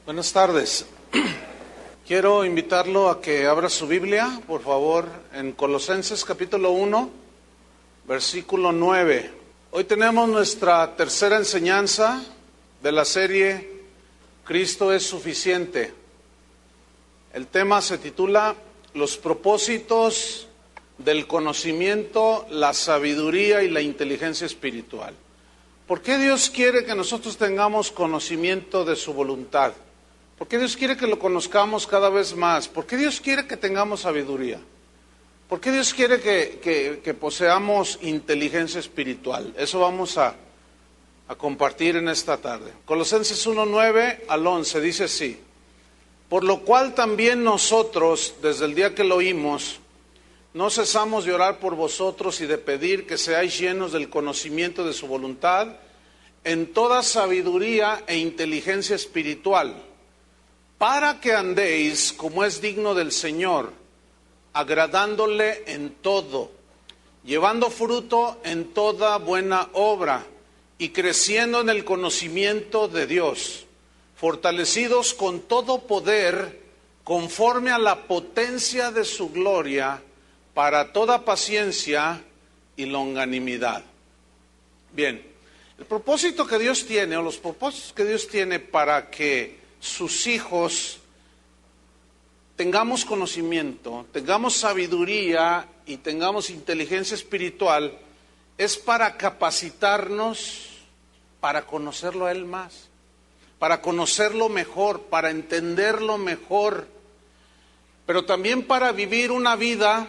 Buenas tardes. Quiero invitarlo a que abra su Biblia, por favor, en Colosenses capítulo 1, versículo 9. Hoy tenemos nuestra tercera enseñanza de la serie Cristo es suficiente. El tema se titula Los propósitos del conocimiento, la sabiduría y la inteligencia espiritual. ¿Por qué Dios quiere que nosotros tengamos conocimiento de su voluntad? ¿Por qué Dios quiere que lo conozcamos cada vez más? ¿Por qué Dios quiere que tengamos sabiduría? ¿Por qué Dios quiere que poseamos inteligencia espiritual? Eso vamos a compartir en esta tarde. Colosenses 1, 9 al 11 dice así: Por lo cual también nosotros, desde el día que lo oímos, no cesamos de orar por vosotros y de pedir que seáis llenos del conocimiento de su voluntad, en toda sabiduría e inteligencia espiritual, para que andéis como es digno del Señor, agradándole en todo, llevando fruto en toda buena obra y creciendo en el conocimiento de Dios, fortalecidos con todo poder, conforme a la potencia de su gloria, para toda paciencia y longanimidad. Bien, el propósito que Dios tiene, o los propósitos que Dios tiene para que sus hijos tengamos conocimiento, tengamos sabiduría y tengamos inteligencia espiritual, es para capacitarnos para conocerlo a Él más, para conocerlo mejor, para entenderlo mejor, pero también para vivir una vida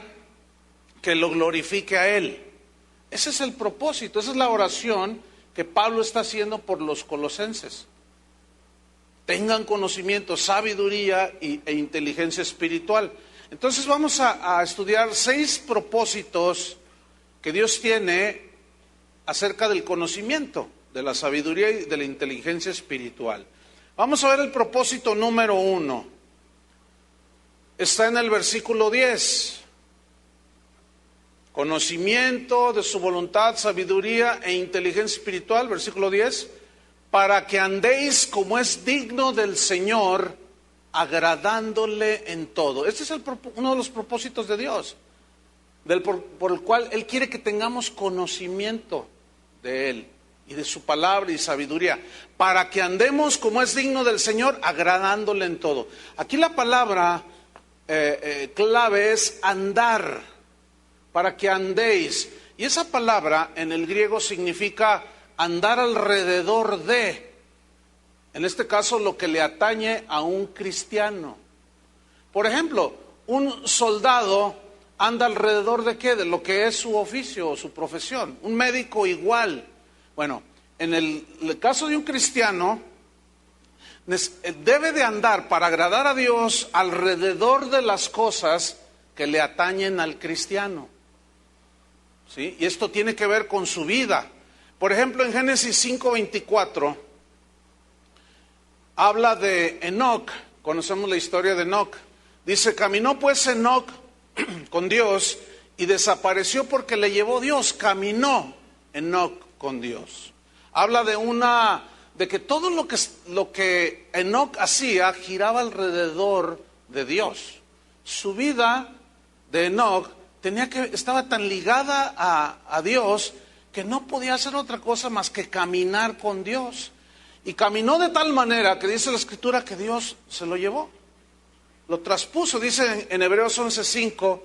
que lo glorifique a Él. Ese es el propósito, esa es la oración que Pablo está haciendo por los colosenses. Tengan conocimiento, sabiduría e inteligencia espiritual. Entonces vamos a estudiar 6 propósitos que Dios tiene acerca del conocimiento, de la sabiduría y de la inteligencia espiritual. Vamos a ver el propósito número 1. Está en el versículo 10. Conocimiento de su voluntad, sabiduría e inteligencia espiritual, versículo 10. Para que andéis como es digno del Señor, agradándole en todo. Este es uno de los propósitos de Dios, por el cual Él quiere que tengamos conocimiento de Él y de su palabra y sabiduría, para que andemos como es digno del Señor, agradándole en todo. Aquí la palabra clave es andar, para que andéis. Y esa palabra en el griego significa andar alrededor de, en este caso, lo que le atañe a un cristiano. Por ejemplo, un soldado anda alrededor de ¿qué? De lo que es su oficio o su profesión. Un médico igual. Bueno, en el caso de un cristiano, debe de andar para agradar a Dios alrededor de las cosas que le atañen al cristiano. ¿Sí? Y esto tiene que ver con su vida. Por ejemplo, en Génesis 5:24 habla de Enoc. Conocemos la historia de Enoc. Dice: caminó pues Enoc con Dios y desapareció porque le llevó Dios. Caminó Enoc con Dios. Habla de que todo lo que Enoc hacía giraba alrededor de Dios. Su vida de Enoc estaba tan ligada a Dios que no podía hacer otra cosa más que caminar con Dios. Y caminó de tal manera que dice la Escritura que Dios se lo llevó. Lo traspuso. Dice en Hebreos 11:5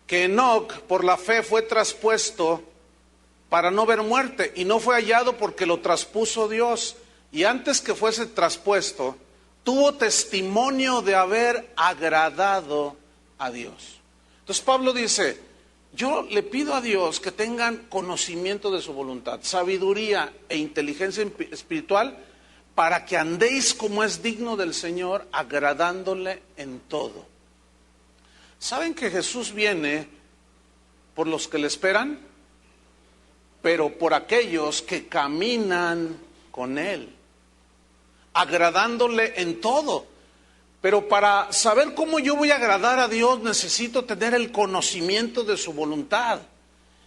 que Enoc por la fe fue traspuesto para no ver muerte, y no fue hallado porque lo traspuso Dios. Y antes que fuese traspuesto, tuvo testimonio de haber agradado a Dios. Entonces Pablo dice: yo le pido a Dios que tengan conocimiento de su voluntad, sabiduría e inteligencia espiritual, para que andéis como es digno del Señor, agradándole en todo. ¿Saben que Jesús viene por los que le esperan? Pero por aquellos que caminan con Él, agradándole en todo. Pero para saber cómo yo voy a agradar a Dios, necesito tener el conocimiento de su voluntad.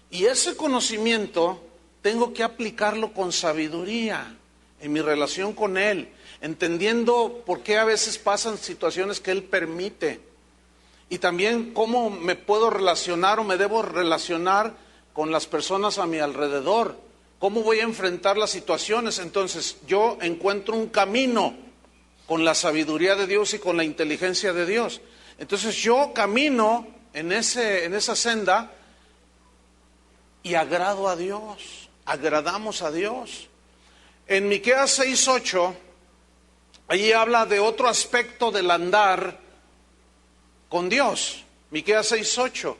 Y ese conocimiento tengo que aplicarlo con sabiduría. en mi relación con Él, entendiendo por qué a veces pasan situaciones que Él permite, y también cómo me puedo relacionar o me debo relacionar con las personas a mi alrededor, cómo voy a enfrentar las situaciones. Entonces yo encuentro un camino con la sabiduría de Dios y con la inteligencia de Dios. Entonces yo camino en esa senda y agrado a Dios, agradamos a Dios. En Miqueas 6:8, allí habla de otro aspecto del andar con Dios. Miqueas 6:8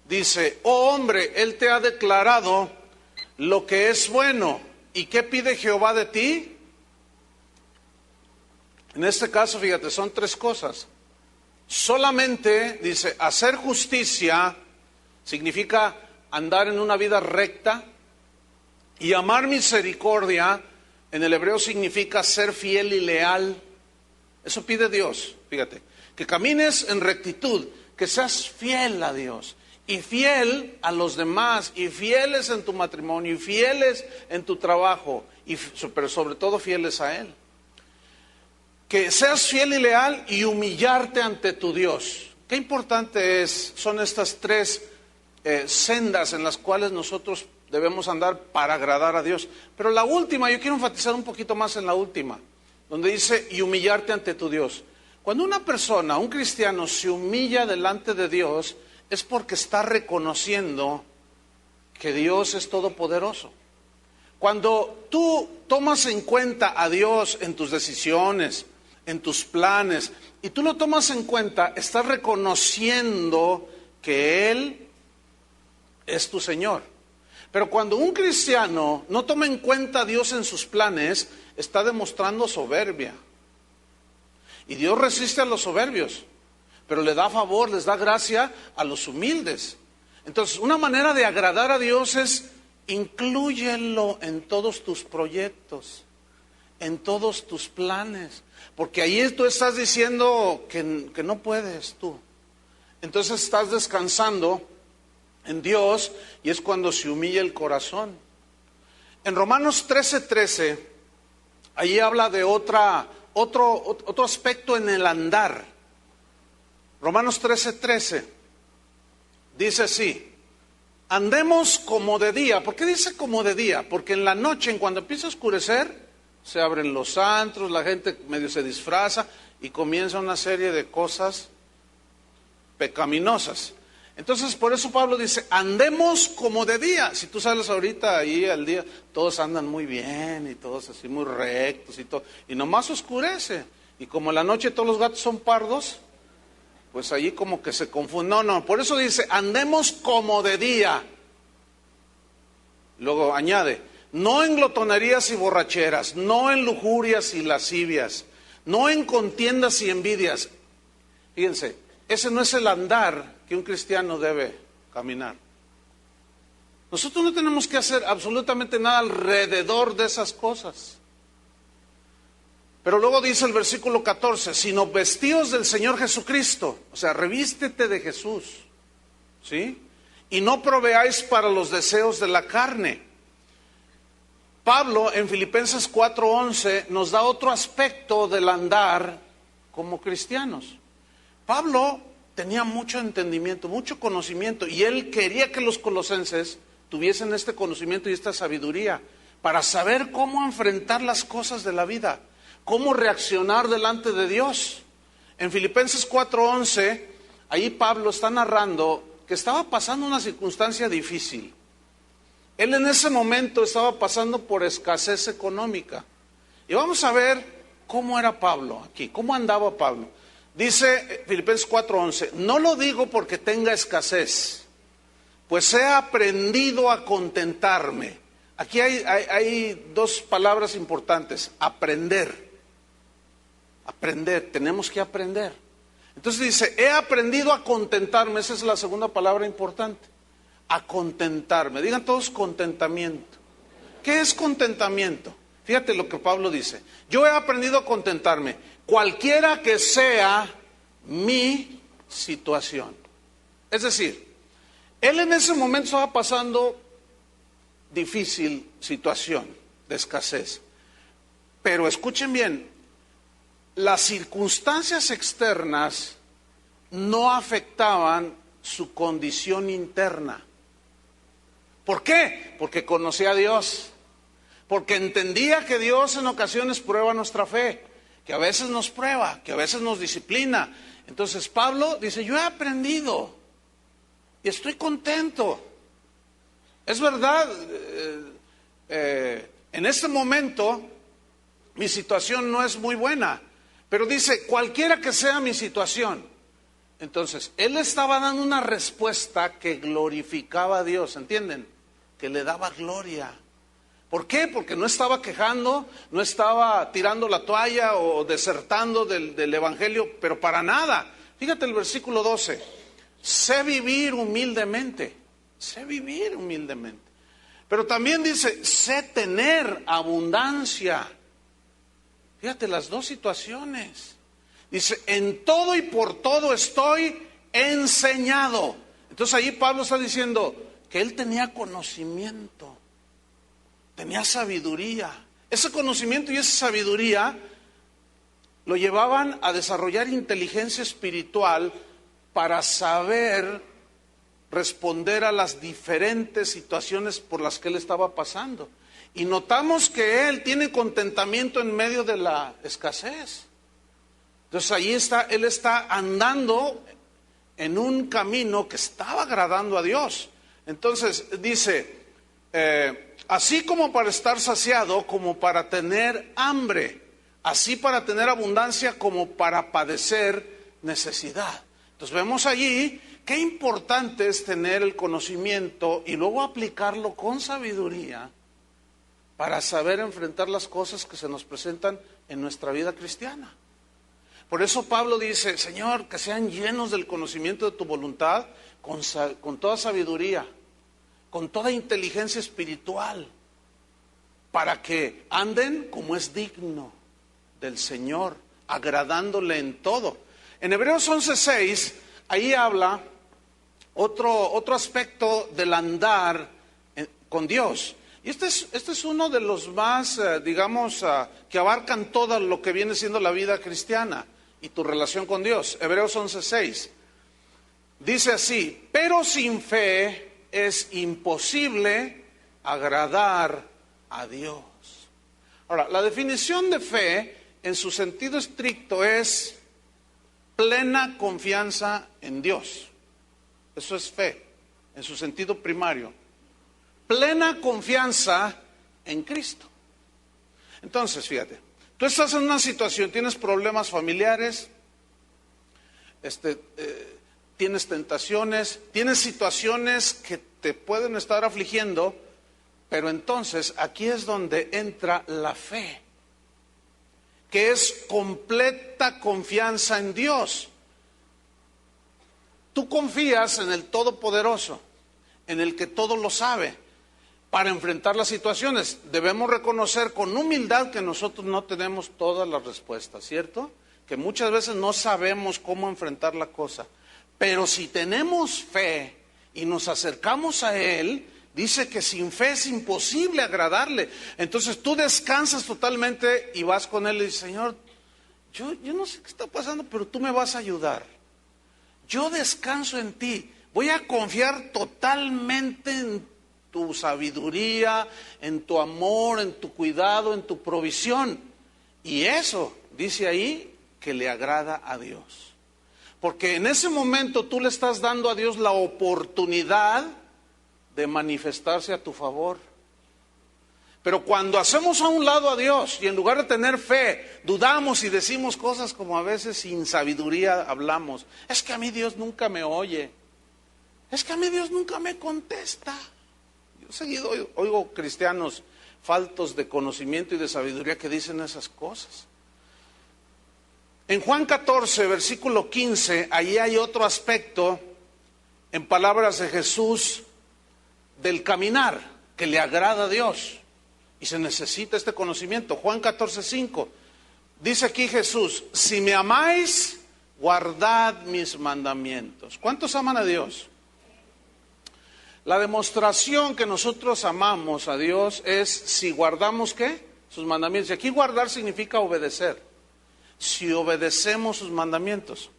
dice: oh hombre, Él te ha declarado lo que es bueno. ¿Y qué pide Jehová de ti? En este caso, fíjate, son tres cosas. Solamente, dice, hacer justicia significa andar en una vida recta, y amar misericordia en el hebreo significa ser fiel y leal. Eso pide Dios, fíjate, que camines en rectitud, que seas fiel a Dios y fiel a los demás, y fieles en tu matrimonio, y fieles en tu trabajo, pero sobre todo fieles a Él. Que seas fiel y leal y humillarte ante tu Dios. Qué importante son estas tres sendas en las cuales nosotros debemos andar para agradar a Dios. Pero la última, yo quiero enfatizar un poquito más en la última, donde dice: y humillarte ante tu Dios. Cuando una persona, un cristiano, se humilla delante de Dios, es porque está reconociendo que Dios es todopoderoso. Cuando tú tomas en cuenta a Dios en tus decisiones, en tus planes, y tú lo tomas en cuenta, estás reconociendo que Él es tu Señor. Pero cuando un cristiano no toma en cuenta a Dios en sus planes, está demostrando soberbia. Y Dios resiste a los soberbios, pero le da favor, les da gracia a los humildes. Entonces, una manera de agradar a Dios es: inclúyelo en todos tus proyectos, en todos tus planes, porque ahí tú estás diciendo que no puedes tú. Entonces estás descansando en Dios, y es cuando se humilla el corazón. En Romanos 13:13, allí habla de otro aspecto en el andar. Romanos 13:13 dice así: andemos como de día. ¿Por qué dice como de día? Porque en la noche, en cuando empieza a oscurecer, se abren los antros, la gente medio se disfraza y comienza una serie de cosas pecaminosas. Entonces, por eso Pablo dice: andemos como de día. Si tú sales ahorita ahí al día, todos andan muy bien y todos así muy rectos y todo, y nomás oscurece. Y como en la noche todos los gatos son pardos, pues allí como que se confunde. No, por eso dice: andemos como de día. Luego añade: no en glotonerías y borracheras, no en lujurias y lascivias, no en contiendas y envidias. Fíjense, ese no es el andar que un cristiano debe caminar. Nosotros no tenemos que hacer absolutamente nada alrededor de esas cosas. Pero luego dice el versículo 14: sino vestíos del Señor Jesucristo. O sea, revístete de Jesús, ¿sí? Y no proveáis para los deseos de la carne. Pablo en Filipenses 4:11 nos da otro aspecto del andar como cristianos. Pablo tenía mucho entendimiento, mucho conocimiento, y él quería que los colosenses tuviesen este conocimiento y esta sabiduría para saber cómo enfrentar las cosas de la vida, cómo reaccionar delante de Dios. En Filipenses 4:11, ahí Pablo está narrando que estaba pasando una circunstancia difícil. Él en ese momento estaba pasando por escasez económica. Y vamos a ver cómo era Pablo aquí, cómo andaba Pablo. Dice Filipenses 4:11: no lo digo porque tenga escasez, pues he aprendido a contentarme. Aquí hay dos palabras importantes: aprender. Aprender, tenemos que aprender. Entonces dice: he aprendido a contentarme. Esa es la segunda palabra importante: a contentarme. Digan todos: contentamiento. ¿Qué es contentamiento? Fíjate lo que Pablo dice: yo he aprendido a contentarme, cualquiera que sea mi situación. Es decir, él en ese momento estaba pasando difícil situación de escasez, Pero escuchen bien, las circunstancias externas no afectaban su condición interna. ¿Por qué? Porque conocía a Dios, porque entendía que Dios en ocasiones prueba nuestra fe, que a veces nos prueba, que a veces nos disciplina. Entonces Pablo dice, yo he aprendido y estoy contento. Es verdad, en este momento mi situación no es muy buena, pero dice, cualquiera que sea mi situación. Entonces, él estaba dando una respuesta que glorificaba a Dios, ¿entienden? Que le daba gloria. ¿Por qué? Porque no estaba quejando, no estaba tirando la toalla o desertando del evangelio, pero para nada. Fíjate el versículo 12. Sé vivir humildemente. Sé vivir humildemente. Pero también dice, sé tener abundancia. Fíjate las dos situaciones. Dice, en todo y por todo estoy enseñado. Entonces ahí Pablo está diciendo que él tenía conocimiento, tenía sabiduría. Ese conocimiento y esa sabiduría lo llevaban a desarrollar inteligencia espiritual para saber responder a las diferentes situaciones por las que él estaba pasando. Y notamos que él tiene contentamiento en medio de la escasez. Entonces ahí está, él está andando en un camino que estaba agradando a Dios. Entonces dice, así como para estar saciado, como para tener hambre, así para tener abundancia, como para padecer necesidad. Entonces vemos allí qué importante es tener el conocimiento y luego aplicarlo con sabiduría para saber enfrentar las cosas que se nos presentan en nuestra vida cristiana. Por eso Pablo dice, Señor, que sean llenos del conocimiento de tu voluntad con toda sabiduría, con toda inteligencia espiritual, para que anden como es digno del Señor, agradándole en todo. En Hebreos 11:6, ahí habla otro aspecto del andar con Dios. Y este es uno de los más, que abarcan todo lo que viene siendo la vida cristiana y tu relación con Dios. Hebreos 11:6 dice así, pero sin fe es imposible agradar a Dios. Ahora, la definición de fe en su sentido estricto es plena confianza en Dios. Eso es fe, en su sentido primario. Plena confianza en Cristo. Entonces, fíjate, tú estás en una situación, tienes problemas familiares, tienes tentaciones, tienes situaciones que te pueden estar afligiendo, pero entonces aquí es donde entra la fe, que es completa confianza en Dios. Tú confías en el Todopoderoso, en el que todo lo sabe, para enfrentar las situaciones. Debemos reconocer con humildad que nosotros no tenemos todas las respuestas, ¿cierto? Que muchas veces no sabemos cómo enfrentar la cosa. Pero si tenemos fe y nos acercamos a Él, dice que sin fe es imposible agradarle. Entonces tú descansas totalmente y vas con Él y dices, Señor, yo no sé qué está pasando, pero tú me vas a ayudar. Yo descanso en ti. Voy a confiar totalmente en tu sabiduría, en tu amor, en tu cuidado, en tu provisión. Y eso, dice ahí, que le agrada a Dios. Porque en ese momento tú le estás dando a Dios la oportunidad de manifestarse a tu favor. Pero cuando hacemos a un lado a Dios y en lugar de tener fe, dudamos y decimos cosas como a veces sin sabiduría hablamos. Es que a mí Dios nunca me oye. Es que a mí Dios nunca me contesta. Yo seguido oigo cristianos faltos de conocimiento y de sabiduría que dicen esas cosas. En Juan 14, versículo 15, ahí hay otro aspecto, en palabras de Jesús, del caminar, que le agrada a Dios. Y se necesita este conocimiento. Juan 14, 5, dice aquí Jesús, si me amáis, guardad mis mandamientos. ¿Cuántos aman a Dios? La demostración que nosotros amamos a Dios es si guardamos, ¿qué? sus mandamientos. Y aquí guardar significa obedecer. Si obedecemos sus mandamientos.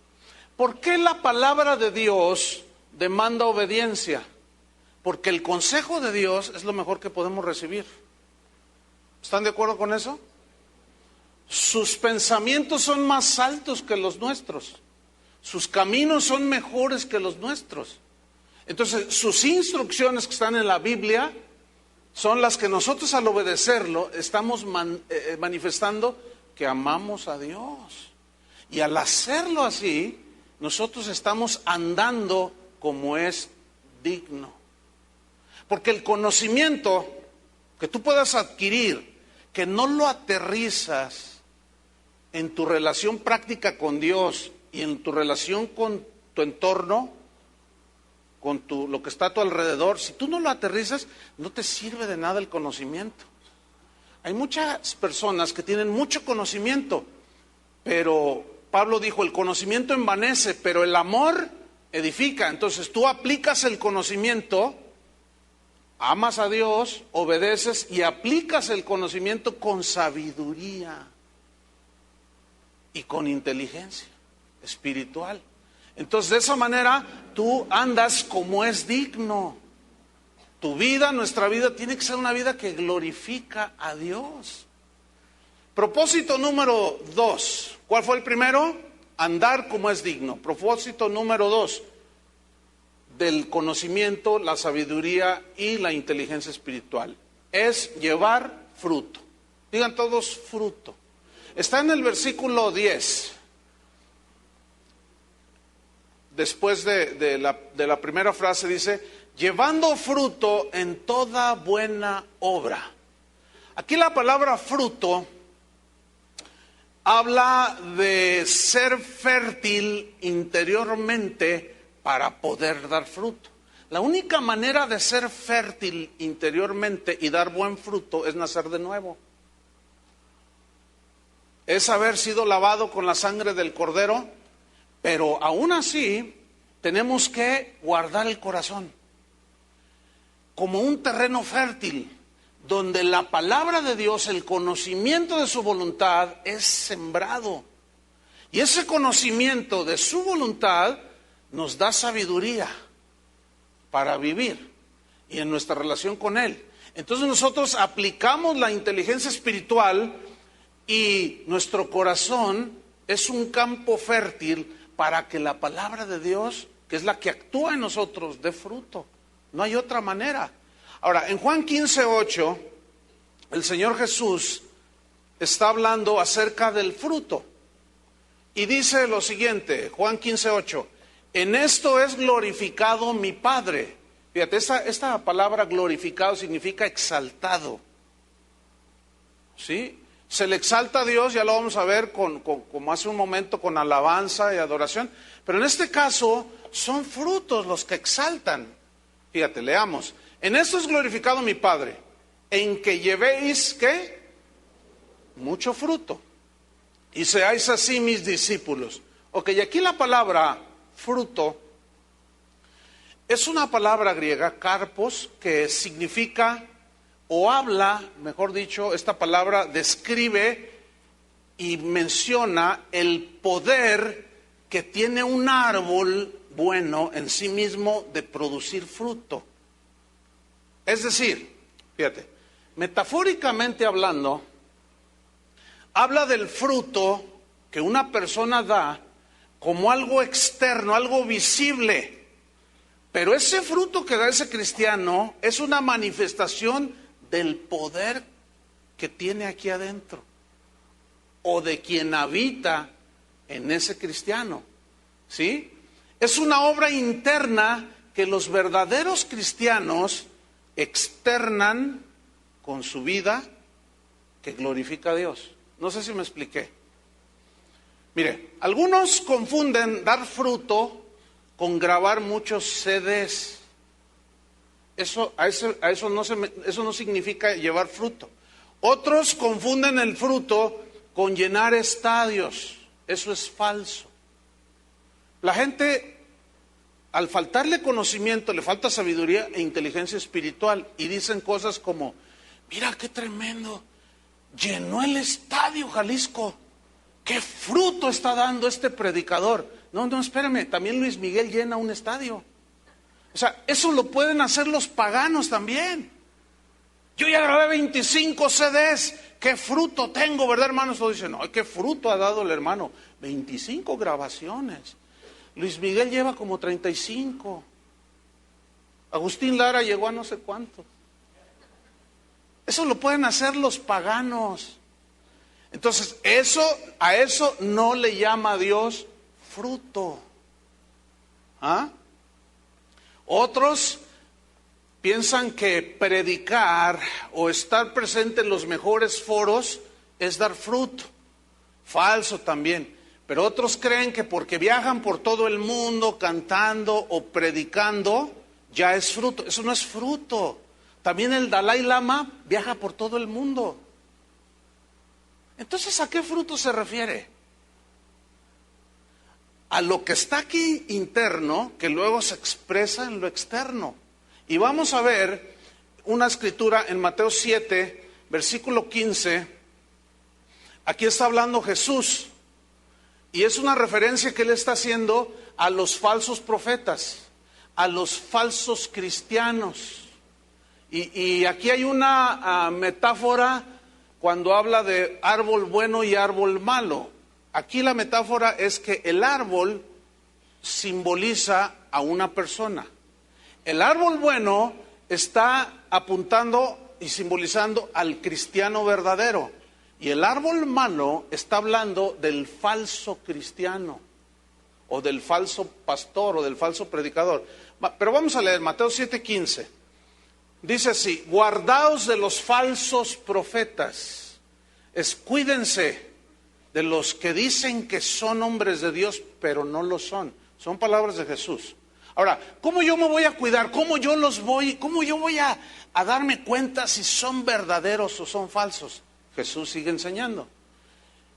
¿Por qué la palabra de Dios demanda obediencia? Porque el consejo de Dios es lo mejor que podemos recibir. ¿Están de acuerdo con eso? Sus pensamientos son más altos que los nuestros. Sus caminos son mejores que los nuestros. Entonces, sus instrucciones que están en la Biblia son las que nosotros al obedecerlo estamos manifestando que amamos a Dios. Y al hacerlo así, nosotros estamos andando como es digno. Porque el conocimiento que tú puedas adquirir, que no lo aterrizas en tu relación práctica con Dios y en tu relación con tu entorno, con lo que está a tu alrededor, si tú no lo aterrizas, no te sirve de nada el conocimiento. Hay muchas personas que tienen mucho conocimiento, pero Pablo dijo, el conocimiento envanece, pero el amor edifica. Entonces tú aplicas el conocimiento, amas a Dios, obedeces y aplicas el conocimiento con sabiduría y con inteligencia espiritual. Entonces de esa manera tú andas como es digno. Tu vida, nuestra vida, tiene que ser una vida que glorifica a Dios. Propósito número 2. ¿Cuál fue el primero? Andar como es digno. Propósito número 2. Del conocimiento, la sabiduría y la inteligencia espiritual. Es llevar fruto. Digan todos fruto. Está en el versículo 10. Después de la primera frase dice, llevando fruto en toda buena obra. Aquí la palabra fruto habla de ser fértil interiormente para poder dar fruto. La única manera de ser fértil interiormente y dar buen fruto es nacer de nuevo. Es haber sido lavado con la sangre del Cordero, pero aún así tenemos que guardar el corazón como un terreno fértil, donde la palabra de Dios, el conocimiento de su voluntad es sembrado. Y ese conocimiento de su voluntad nos da sabiduría para vivir y en nuestra relación con Él. Entonces nosotros aplicamos la inteligencia espiritual y nuestro corazón es un campo fértil para que la palabra de Dios, que es la que actúa en nosotros, dé fruto. No hay otra manera. Ahora, en Juan 15:8, el Señor Jesús está hablando acerca del fruto. Y dice lo siguiente, Juan 15:8, en esto es glorificado mi Padre. Fíjate, esta palabra glorificado significa exaltado. ¿Sí? Se le exalta a Dios, ya lo vamos a ver como hace un momento, con alabanza y adoración. Pero en este caso son frutos los que exaltan. Fíjate, leamos. En esto es glorificado mi Padre, en que llevéis, ¿qué? Mucho fruto. Y seáis así mis discípulos. Ok, y aquí la palabra fruto es una palabra griega, karpos, que significa o habla, mejor dicho, esta palabra describe y menciona el poder que tiene un árbol bueno en sí mismo de producir fruto. Es decir, fíjate, metafóricamente hablando, habla del fruto que una persona da como algo externo, algo visible. Pero ese fruto que da ese cristiano es una manifestación del poder que tiene aquí adentro, o de quien habita en ese cristiano, ¿sí? Es una obra interna que los verdaderos cristianos externan con su vida que glorifica a Dios. No sé si me expliqué. Mire, algunos confunden dar fruto con grabar muchos CDs. Eso no significa llevar fruto. Otros confunden el fruto con llenar estadios. Eso es falso. La gente, al faltarle conocimiento, le falta sabiduría e inteligencia espiritual y dicen cosas como, mira qué tremendo, llenó el estadio Jalisco. ¿Qué fruto está dando este predicador? No, espérame, también Luis Miguel llena un estadio. O sea, eso lo pueden hacer los paganos también. Yo ya grabé 25 CDs. ¿Qué fruto tengo, verdad, hermanos? Todos dicen, no, ¿qué fruto ha dado el hermano? 25 grabaciones. Luis Miguel lleva como 35. Agustín Lara llegó a no sé cuánto. Eso lo pueden hacer los paganos. Entonces, a eso no le llama Dios fruto. ¿Ah? Otros piensan que predicar o estar presente en los mejores foros es dar fruto. Falso también. Pero otros creen que porque viajan por todo el mundo cantando o predicando, ya es fruto. Eso no es fruto. También el Dalai Lama viaja por todo el mundo. Entonces, ¿a qué fruto se refiere? A lo que está aquí interno, que luego se expresa en lo externo. Y vamos a ver una escritura en Mateo 7, versículo 15. Aquí está hablando Jesús. Y es una referencia que él está haciendo a los falsos profetas, a los falsos cristianos. Y aquí hay una metáfora cuando habla de árbol bueno y árbol malo. Aquí la metáfora es que el árbol simboliza a una persona. El árbol bueno está apuntando y simbolizando al cristiano verdadero. Y el árbol malo está hablando del falso cristiano, o del falso pastor, o del falso predicador. Pero vamos a leer Mateo 7:15. Dice así: guardaos de los falsos profetas, cuídense de los que dicen que son hombres de Dios, pero no lo son. Son palabras de Jesús. Ahora, ¿cómo yo me voy a cuidar? ¿Cómo yo voy a darme cuenta si son verdaderos o son falsos? Jesús sigue enseñando.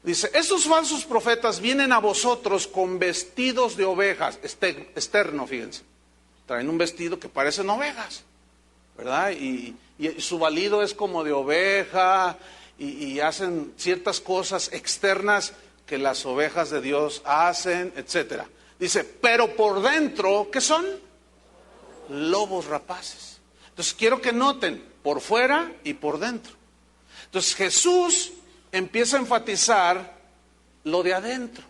Dice, estos falsos profetas vienen a vosotros con vestidos de ovejas, externo, fíjense. Traen un vestido que parecen ovejas, ¿verdad? Y su balido es como de oveja, y hacen ciertas cosas externas que las ovejas de Dios hacen, etcétera. Dice, pero por dentro, ¿qué son? Lobos rapaces. Entonces quiero que noten, por fuera y por dentro. Entonces Jesús empieza a enfatizar lo de adentro.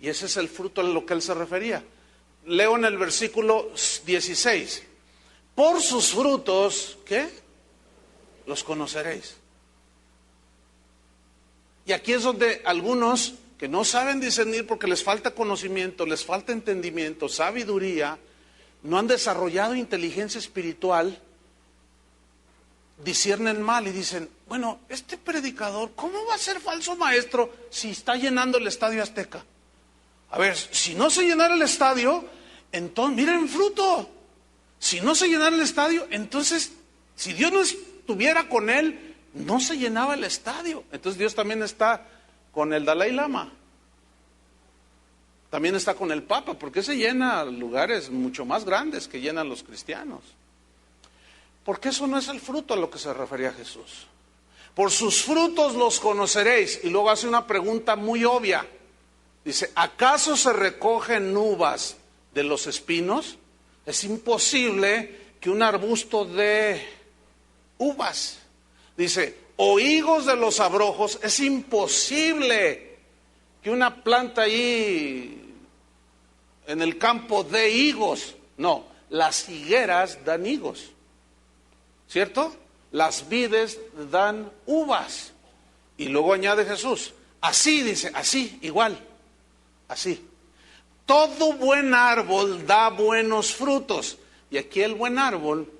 Y ese es el fruto a lo que él se refería. Leo en el versículo 16. Por sus frutos, ¿qué? Los conoceréis. Y aquí es donde algunos que no saben discernir porque les falta conocimiento, les falta entendimiento, sabiduría, no han desarrollado inteligencia espiritual, disciernen mal y dicen, bueno, este predicador, ¿cómo va a ser falso maestro si está llenando el Estadio Azteca? A ver, si no se llenara el estadio, entonces, miren fruto. Si no se llenara el estadio, entonces, si Dios no estuviera con él, no se llenaba el estadio. Entonces Dios también está con el Dalai Lama. También está con el Papa, porque se llena lugares mucho más grandes que llenan los cristianos. Porque eso no es el fruto a lo que se refería Jesús. Por sus frutos los conoceréis. Y luego hace una pregunta muy obvia. Dice, ¿acaso se recogen uvas de los espinos? Es imposible que un arbusto dé uvas. Dice, o higos de los abrojos. Es imposible que una planta ahí en el campo dé higos. No, las higueras dan higos. ¿Cierto? Las vides dan uvas. Y luego añade Jesús, así dice, así, igual, así. Todo buen árbol da buenos frutos. Y aquí el buen árbol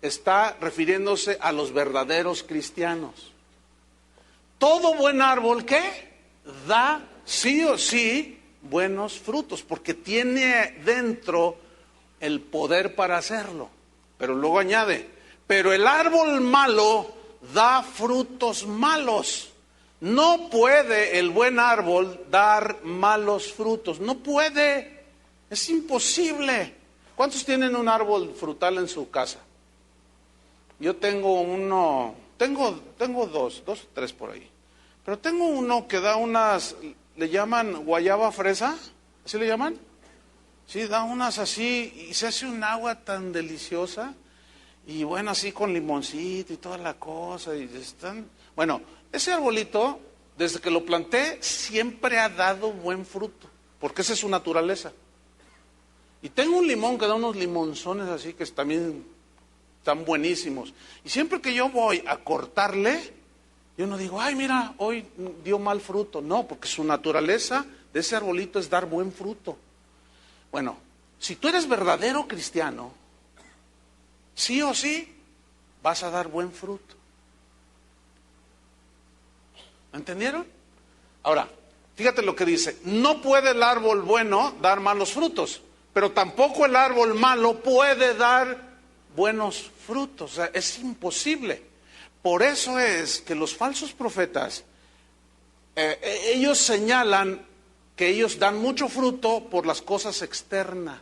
está refiriéndose a los verdaderos cristianos. Todo buen árbol, ¿qué? Da sí o sí buenos frutos, porque tiene dentro el poder para hacerlo. Pero luego añade, pero el árbol malo da frutos malos. No puede el buen árbol dar malos frutos. No puede. Es imposible. ¿Cuántos tienen un árbol frutal en su casa? Yo tengo uno tengo dos o tres por ahí. Pero tengo uno que da unas, le llaman guayaba fresa, ¿así le llaman? Sí, da unas así y se hace un agua tan deliciosa. Y bueno, así con limoncito y toda la cosa. Y están, bueno, ese arbolito, desde que lo planté, siempre ha dado buen fruto, porque esa es su naturaleza. Y tengo un limón que da unos limonzones así que también están buenísimos. Y siempre que yo voy a cortarle, yo no digo, ay, mira, hoy dio mal fruto. No, porque su naturaleza de ese arbolito es dar buen fruto. Bueno, si tú eres verdadero cristiano, sí o sí vas a dar buen fruto. ¿Entendieron? Ahora, fíjate lo que dice, no puede el árbol bueno dar malos frutos, pero tampoco el árbol malo puede dar buenos frutos. O sea, es imposible. Por eso es que los falsos profetas, ellos señalan que ellos dan mucho fruto por las cosas externas.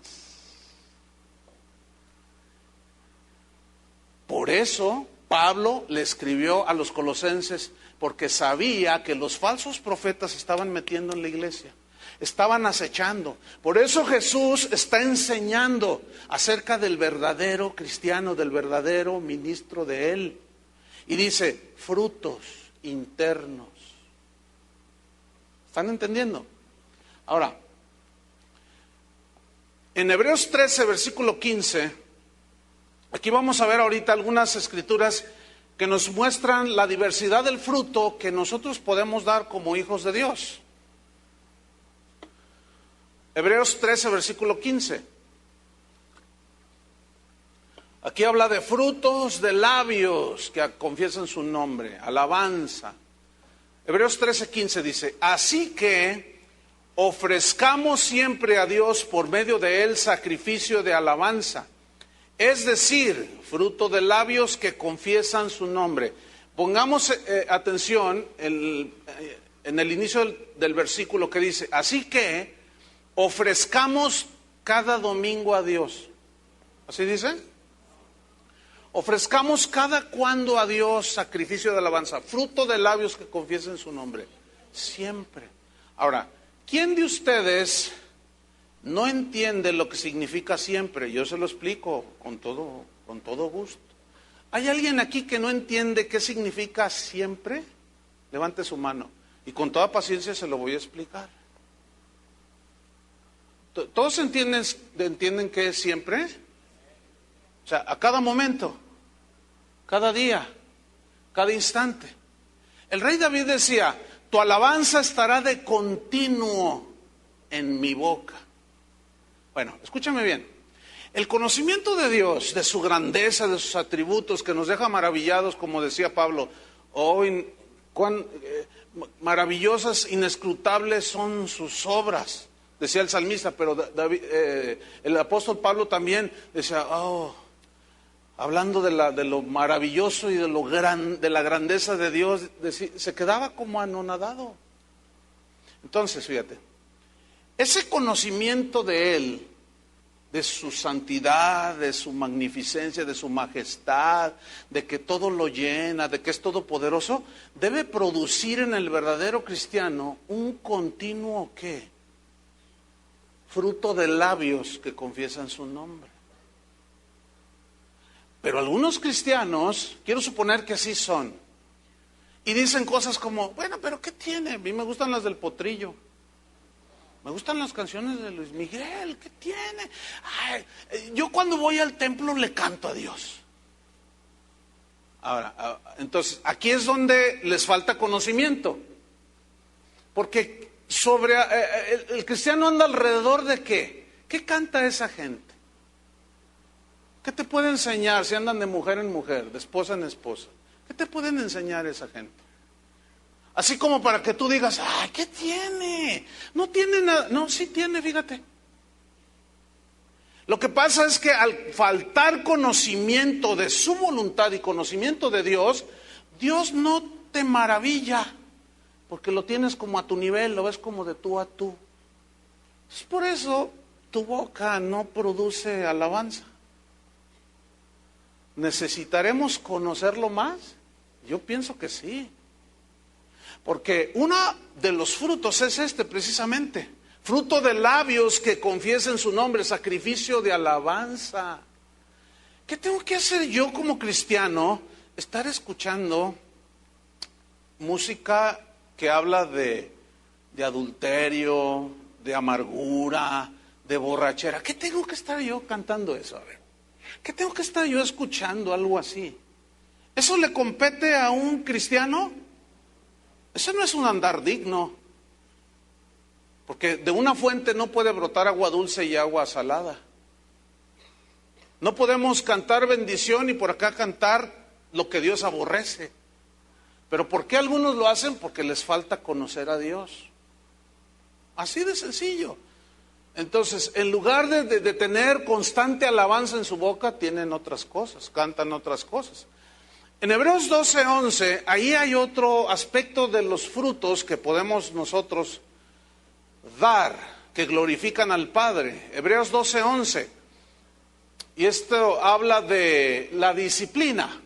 Por eso Pablo le escribió a los colosenses, porque sabía que los falsos profetas estaban metiendo en la iglesia, estaban acechando. Por eso Jesús está enseñando acerca del verdadero cristiano, del verdadero ministro de él. Y dice, frutos internos. ¿Están entendiendo? Ahora, en Hebreos 13, versículo 15, aquí vamos a ver ahorita algunas escrituras que nos muestran la diversidad del fruto que nosotros podemos dar como hijos de Dios. Hebreos 13, versículo 15. Aquí habla de frutos de labios que confiesan su nombre, alabanza. Hebreos 13, 15 dice, así que ofrezcamos siempre a Dios por medio de él sacrificio de alabanza, es decir, fruto de labios que confiesan su nombre. Pongamos atención en el inicio del versículo que dice, así que ofrezcamos cada domingo a Dios. ¿Así dice? Ofrezcamos cada cuando a Dios sacrificio de alabanza, fruto de labios que confiesen su nombre. Siempre. Ahora, ¿quién de ustedes no entiende lo que significa siempre? Yo se lo explico con todo gusto. ¿Hay alguien aquí que no entiende qué significa siempre? Levante su mano y con toda paciencia se lo voy a explicar. ¿Todos entienden qué es siempre? O sea, a cada momento, cada día, cada instante. El rey David decía, tu alabanza estará de continuo en mi boca. Bueno, escúchame bien. El conocimiento de Dios, de su grandeza, de sus atributos, que nos deja maravillados, como decía Pablo, cuán maravillosas, inescrutables son sus obras. Decía el salmista, pero David, el apóstol Pablo también decía, hablando de lo maravilloso y de la grandeza de Dios, se quedaba como anonadado. Entonces, fíjate, ese conocimiento de Él, de su santidad, de su magnificencia, de su majestad, de que todo lo llena, de que es todopoderoso, debe producir en el verdadero cristiano un continuo ¿qué? Fruto de labios que confiesan su nombre. Pero algunos cristianos, quiero suponer que así son, y dicen cosas como, bueno, pero ¿qué tiene? A mí me gustan las del Potrillo, me gustan las canciones de Luis Miguel, ¿qué tiene? Ay, yo cuando voy al templo le canto a Dios. Ahora, entonces, aquí es donde les falta conocimiento, porque el cristiano anda alrededor de ¿qué? ¿Qué canta esa gente? ¿Qué te puede enseñar si andan de mujer en mujer, de esposa en esposa? ¿Qué te pueden enseñar esa gente? Así como para que tú digas, ¡ay, qué tiene! No tiene nada. No, sí tiene, fíjate. Lo que pasa es que al faltar conocimiento de su voluntad y conocimiento de Dios, Dios no te maravilla, porque lo tienes como a tu nivel, lo ves como de tú a tú. Es por eso tu boca no produce alabanza. ¿Necesitaremos conocerlo más? Yo pienso que sí. Porque uno de los frutos es este precisamente. Fruto de labios que confiesen su nombre, sacrificio de alabanza. ¿Qué tengo que hacer yo como cristiano? Estar escuchando música que habla de adulterio, de amargura, de borrachera. ¿Qué tengo que estar yo cantando eso? A ver, ¿qué tengo que estar yo escuchando algo así? ¿Eso le compete a un cristiano? Eso no es un andar digno. Porque de una fuente no puede brotar agua dulce y agua salada. No podemos cantar bendición y por acá cantar lo que Dios aborrece. Pero ¿por qué algunos lo hacen? Porque les falta conocer a Dios. Así de sencillo. Entonces, en lugar de tener constante alabanza en su boca, tienen otras cosas, cantan otras cosas. En Hebreos 12:11, ahí hay otro aspecto de los frutos que podemos nosotros dar, que glorifican al Padre. Hebreos 12:11. Y esto habla de la disciplina.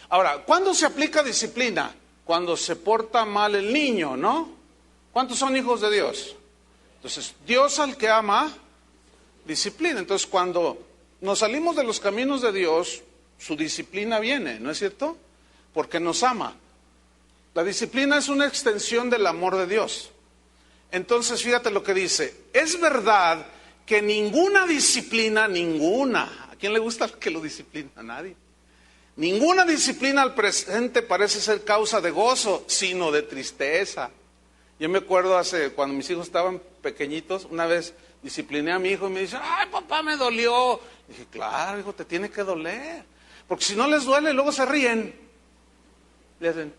Ahora, ¿cuándo se aplica disciplina? Cuando se porta mal el niño, ¿no? ¿Cuántos son hijos de Dios? Entonces, Dios al que ama, disciplina. Entonces, cuando nos salimos de los caminos de Dios, su disciplina viene, ¿no es cierto? Porque nos ama. La disciplina es una extensión del amor de Dios. Entonces, fíjate lo que dice. Es verdad que ninguna disciplina, ninguna, ¿a quién le gusta que lo disciplina? A nadie. Ninguna disciplina al presente parece ser causa de gozo, sino de tristeza. Yo me acuerdo cuando mis hijos estaban pequeñitos, una vez discipliné a mi hijo y me dice, ay papá, me dolió. Dije, claro, hijo, te tiene que doler. Porque si no les duele, luego se ríen. Le hacen,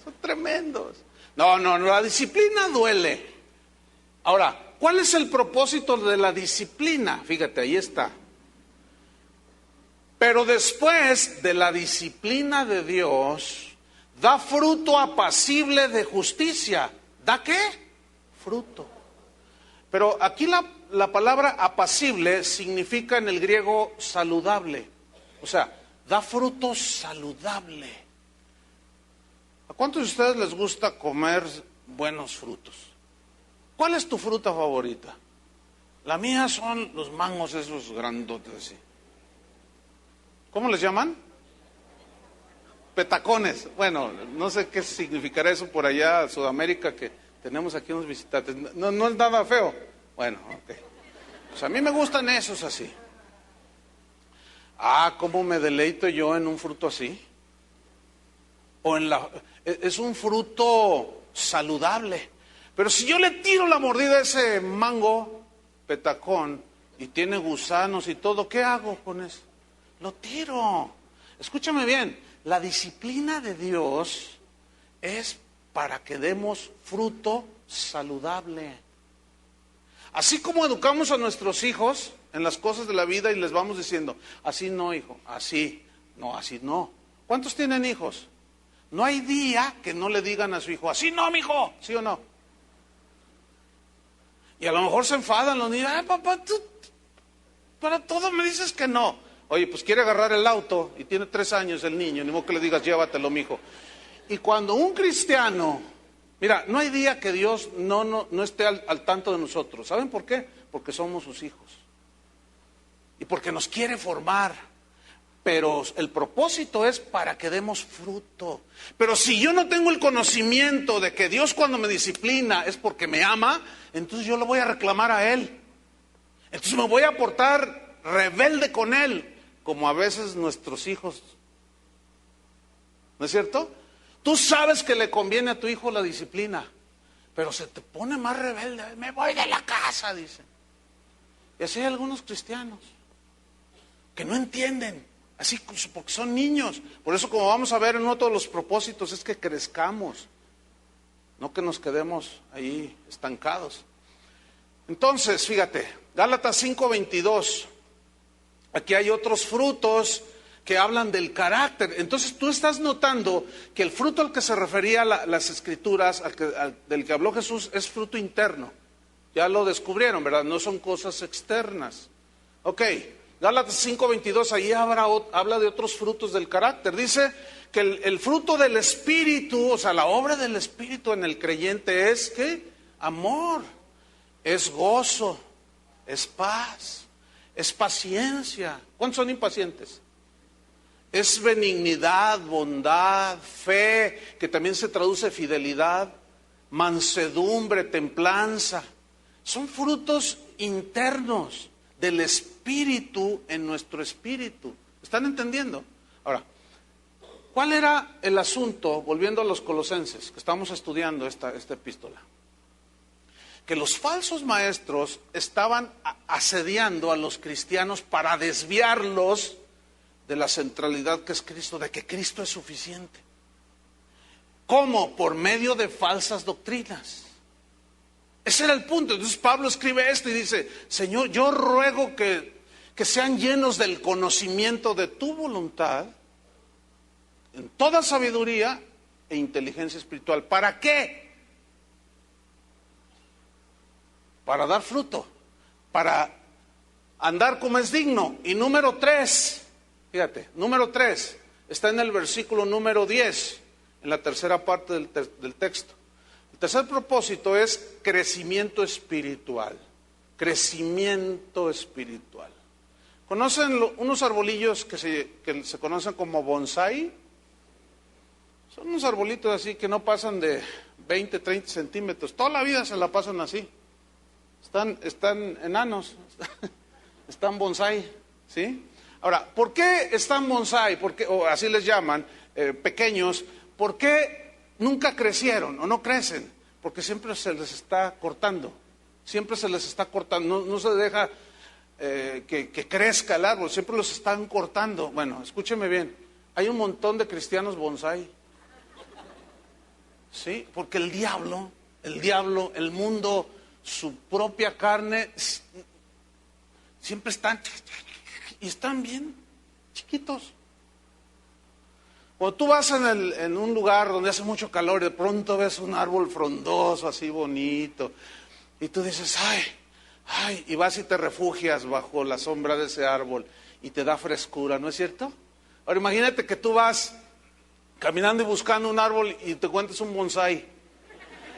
son tremendos. No, la disciplina duele. Ahora, ¿cuál es el propósito de la disciplina? Fíjate, ahí está. Pero después de la disciplina de Dios, da fruto apacible de justicia. ¿Da qué? Fruto. Pero aquí la palabra apacible significa en el griego saludable. O sea, da fruto saludable. ¿A cuántos de ustedes les gusta comer buenos frutos? ¿Cuál es tu fruta favorita? La mía son los mangos esos grandotes así. ¿Cómo les llaman? Petacones. Bueno, no sé qué significará eso por allá en Sudamérica, que tenemos aquí unos visitantes. No es nada feo. Bueno, ok. Pues a mí me gustan esos así. Ah, ¿cómo me deleito yo en un fruto así? Es un fruto saludable. Pero si yo le tiro la mordida a ese mango petacón y tiene gusanos y todo, ¿qué hago con eso? Lo tiro. Escúchame bien, la disciplina de Dios es para que demos fruto saludable. Así como educamos a nuestros hijos en las cosas de la vida y les vamos diciendo, así no, hijo, así no. ¿Cuántos tienen hijos? No hay día que no le digan a su hijo, así no, mijo, ¿sí o no? Y a lo mejor se enfadan los niños, ay papá, tú para todo me dices que no. Oye, pues quiere agarrar el auto y tiene 3 años el niño, ni modo que le digas, llévatelo, mijo. Y cuando un cristiano, mira, no hay día que Dios no esté al tanto de nosotros. ¿Saben por qué? Porque somos sus hijos. Y porque nos quiere formar. Pero el propósito es para que demos fruto. Pero si yo no tengo el conocimiento de que Dios cuando me disciplina es porque me ama, entonces yo lo voy a reclamar a Él. Entonces me voy a portar rebelde con Él, como a veces nuestros hijos. ¿No es cierto? Tú sabes que le conviene a tu hijo la disciplina, pero se te pone más rebelde. Me voy de la casa, dicen. Y así hay algunos cristianos que no entienden. Así porque son niños. Por eso, como vamos a ver en otro de los propósitos, es que crezcamos, no que nos quedemos ahí estancados. Entonces, fíjate, Gálatas 5:22. Aquí hay otros frutos que hablan del carácter. Entonces tú estás notando que el fruto al que se refería las escrituras, del que habló Jesús, es fruto interno. Ya lo descubrieron, ¿verdad? No son cosas externas. Ok, Gálatas 5:22, ahí habla de otros frutos del carácter. Dice que el fruto del Espíritu, o sea, la obra del Espíritu en el creyente es, ¿qué? Amor, es gozo, es paz, es paciencia. ¿Cuántos son impacientes? Es benignidad, bondad, fe, que también se traduce fidelidad, mansedumbre, templanza. Son frutos internos del Espíritu en nuestro espíritu. ¿Están entendiendo? Ahora, ¿cuál era el asunto? Volviendo a los Colosenses, que estamos estudiando esta epístola. Que los falsos maestros estaban asediando a los cristianos para desviarlos de la centralidad que es Cristo, de que Cristo es suficiente. ¿Cómo? Por medio de falsas doctrinas. Ese era el punto. Entonces Pablo escribe esto y dice: Señor, yo ruego que sean llenos del conocimiento de tu voluntad, en toda sabiduría e inteligencia espiritual. ¿Para qué? Para dar fruto, para andar como es digno. Y número 3, fíjate, número 3, está en el versículo número 10, en la tercera parte del texto. El tercer propósito es crecimiento espiritual. Crecimiento espiritual. ¿Conocen unos arbolillos que se conocen como bonsái? Son unos arbolitos así que no pasan de 20, 30 centímetros. Toda la vida se la pasan así. Están enanos, están bonsái, ¿sí? Ahora, ¿por qué están bonsái? O así les llaman, pequeños. ¿Por qué nunca crecieron o no crecen? Porque siempre se les está cortando. Siempre se les está cortando. No se deja que crezca el árbol. Siempre los están cortando. Bueno, escúcheme bien. Hay un montón de cristianos bonsái. ¿Sí? Porque el diablo, el mundo, su propia carne, siempre están bien chiquitos. Cuando tú vas en un lugar donde hace mucho calor y de pronto ves un árbol frondoso, así bonito, y tú dices, ay, y vas y te refugias bajo la sombra de ese árbol y te da frescura, ¿no es cierto? Ahora imagínate que tú vas caminando y buscando un árbol y te encuentras un bonsái.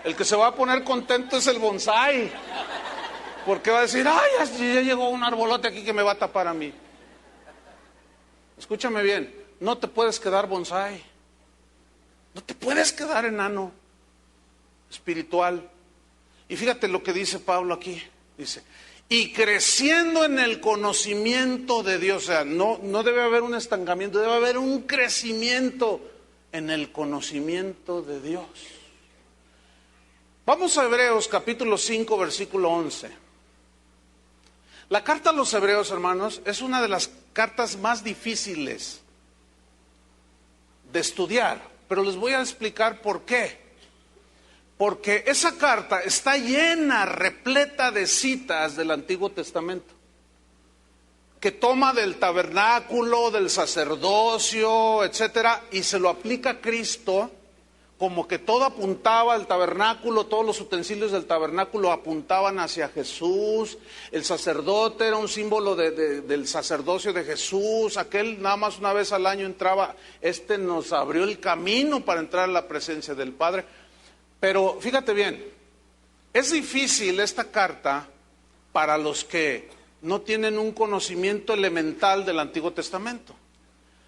El que se va a poner contento es el bonsái, porque va a decir, ya llegó un arbolote aquí que me va a tapar a mí. Escúchame bien, no te puedes quedar bonsái, no te puedes quedar enano espiritual. Y fíjate lo que dice Pablo aquí, dice, y creciendo en el conocimiento de Dios. O sea, no debe haber un estancamiento, debe haber un crecimiento en el conocimiento de Dios. Vamos a Hebreos capítulo 5, versículo 11. La carta a los Hebreos, hermanos, es una de las cartas más difíciles de estudiar, pero les voy a explicar por qué. Porque esa carta está llena, repleta de citas del Antiguo Testamento, que toma del tabernáculo, del sacerdocio, etcétera, y se lo aplica a Cristo, como que todo apuntaba al tabernáculo, todos los utensilios del tabernáculo apuntaban hacia Jesús. El sacerdote era un símbolo del sacerdocio de Jesús. Aquel nada más una vez al año entraba, nos abrió el camino para entrar a la presencia del Padre. Pero fíjate bien, es difícil esta carta para los que no tienen un conocimiento elemental del Antiguo Testamento.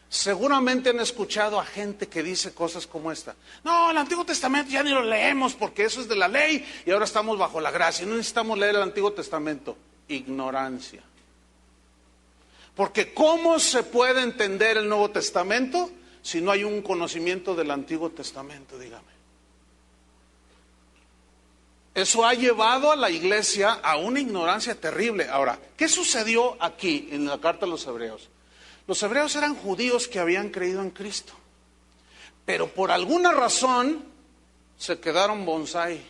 Seguramente han escuchado a gente que dice cosas como esta: no, el Antiguo Testamento ya ni lo leemos porque eso es de la ley y ahora estamos bajo la gracia, no necesitamos leer el Antiguo Testamento. Ignorancia. Porque ¿cómo se puede entender el Nuevo Testamento si no hay un conocimiento del Antiguo Testamento? Dígame. Eso ha llevado a la iglesia a una ignorancia terrible. Ahora, ¿qué sucedió aquí en la carta a los Hebreos? Los hebreos eran judíos que habían creído en Cristo, pero por alguna razón se quedaron bonsái,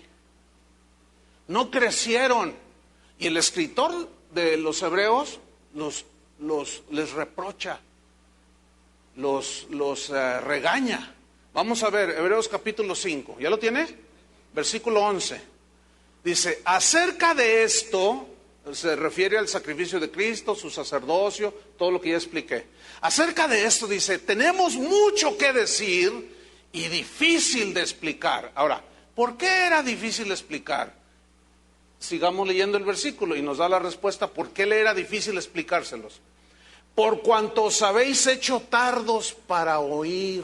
no crecieron, y el escritor de los Hebreos les reprocha, los regaña. Vamos a ver Hebreos capítulo 5, ¿ya lo tiene? Versículo 11, dice: acerca de esto, Se refiere al sacrificio de Cristo, su sacerdocio, todo lo que ya expliqué. Acerca de esto dice, tenemos mucho que decir y difícil de explicar. Ahora, ¿por qué era difícil de explicar? Sigamos leyendo el versículo y nos da la respuesta por qué le era difícil explicárselos. Por cuanto os habéis hecho tardos para oír.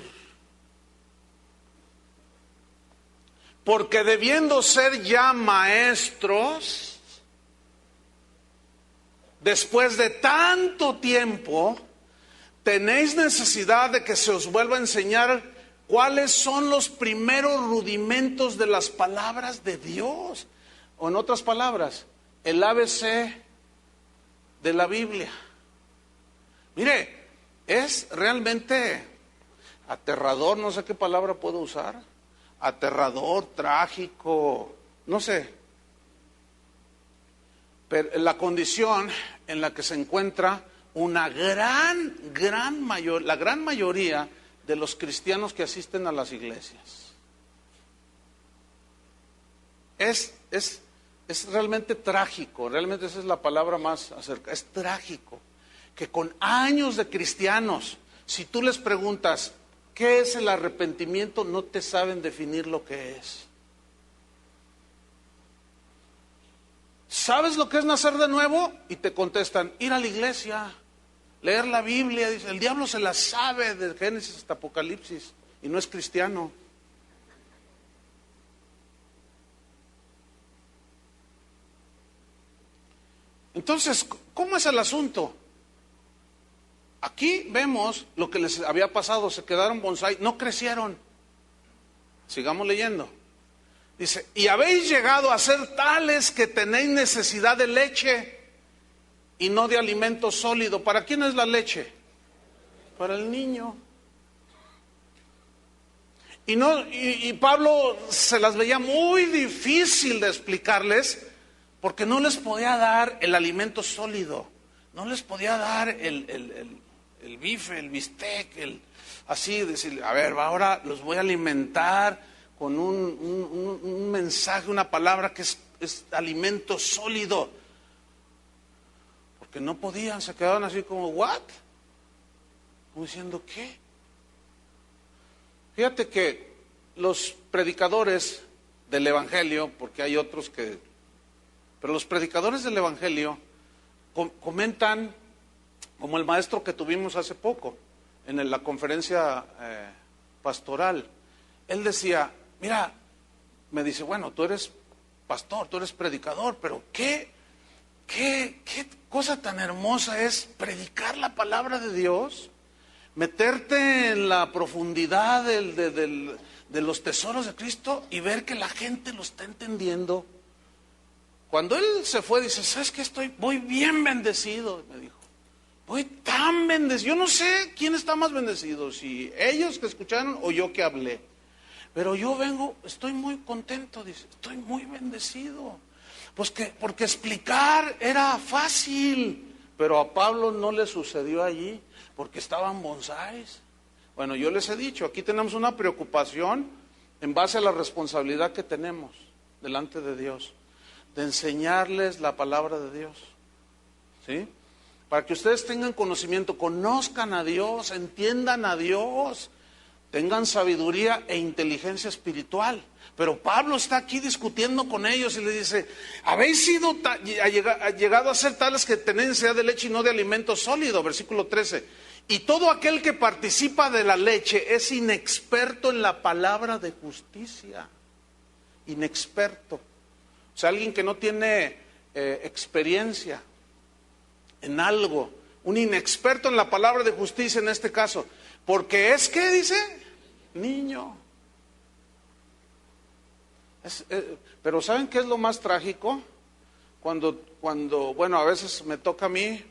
Porque debiendo ser ya maestros, después de tanto tiempo, tenéis necesidad de que se os vuelva a enseñar cuáles son los primeros rudimentos de las palabras de Dios. O en otras palabras, el ABC de la Biblia. Mire, es realmente aterrador, no sé qué palabra puedo usar. Aterrador, trágico, no sé. Pero la condición en la que se encuentra una la gran mayoría de los cristianos que asisten a las iglesias. Es realmente trágico, realmente esa es la palabra más acerca, es trágico, que con años de cristianos, si tú les preguntas, ¿qué es el arrepentimiento? No te saben definir lo que es. ¿Sabes lo que es nacer de nuevo? Y te contestan, ir a la iglesia, leer la Biblia. Dice, el diablo se la sabe de Génesis hasta Apocalipsis y no es cristiano. Entonces, ¿cómo es el asunto? Aquí vemos lo que les había pasado, se quedaron bonsái, no crecieron. Sigamos leyendo. Dice, y habéis llegado a ser tales que tenéis necesidad de leche y no de alimento sólido. ¿Para quién es la leche? Para el niño. Y Pablo se las veía muy difícil de explicarles porque no les podía dar el alimento sólido, no les podía dar el bife, el bistec, así decirle, a ver, ahora los voy a alimentar con un mensaje, una palabra que es alimento sólido. Porque no podían, se quedaban así como, ¿what? Como diciendo, ¿qué? Fíjate que los predicadores del Evangelio, porque hay otros que... Pero los predicadores del Evangelio comentan, como el maestro que tuvimos hace poco, en la conferencia pastoral. Él decía, mira, me dice, bueno, tú eres pastor, tú eres predicador, pero ¿qué cosa tan hermosa es predicar la palabra de Dios? Meterte en la profundidad de los tesoros de Cristo y ver que la gente lo está entendiendo. Cuando él se fue, dice, ¿sabes qué? Voy bien bendecido, me dijo. Voy tan bendecido. Yo no sé quién está más bendecido, si ellos que escucharon o yo que hablé. Pero yo vengo, estoy muy contento, dice, estoy muy bendecido. Pues porque explicar era fácil, pero a Pablo no le sucedió allí, porque estaban bonsáis. Bueno, yo les he dicho, aquí tenemos una preocupación en base a la responsabilidad que tenemos delante de Dios, de enseñarles la palabra de Dios, ¿sí? Para que ustedes tengan conocimiento, conozcan a Dios, entiendan a Dios, tengan sabiduría e inteligencia espiritual. Pero Pablo está aquí discutiendo con ellos y le dice, habéis llegado a ser tales que tenéis necesidad de leche y no de alimento sólido, versículo 13. Y todo aquel que participa de la leche es inexperto en la palabra de justicia. Inexperto. O sea, alguien que no tiene experiencia en algo, un inexperto en la palabra de justicia en este caso, porque es que dice, niño. Pero ¿saben qué es lo más trágico? Cuando, bueno, a veces me toca a mí,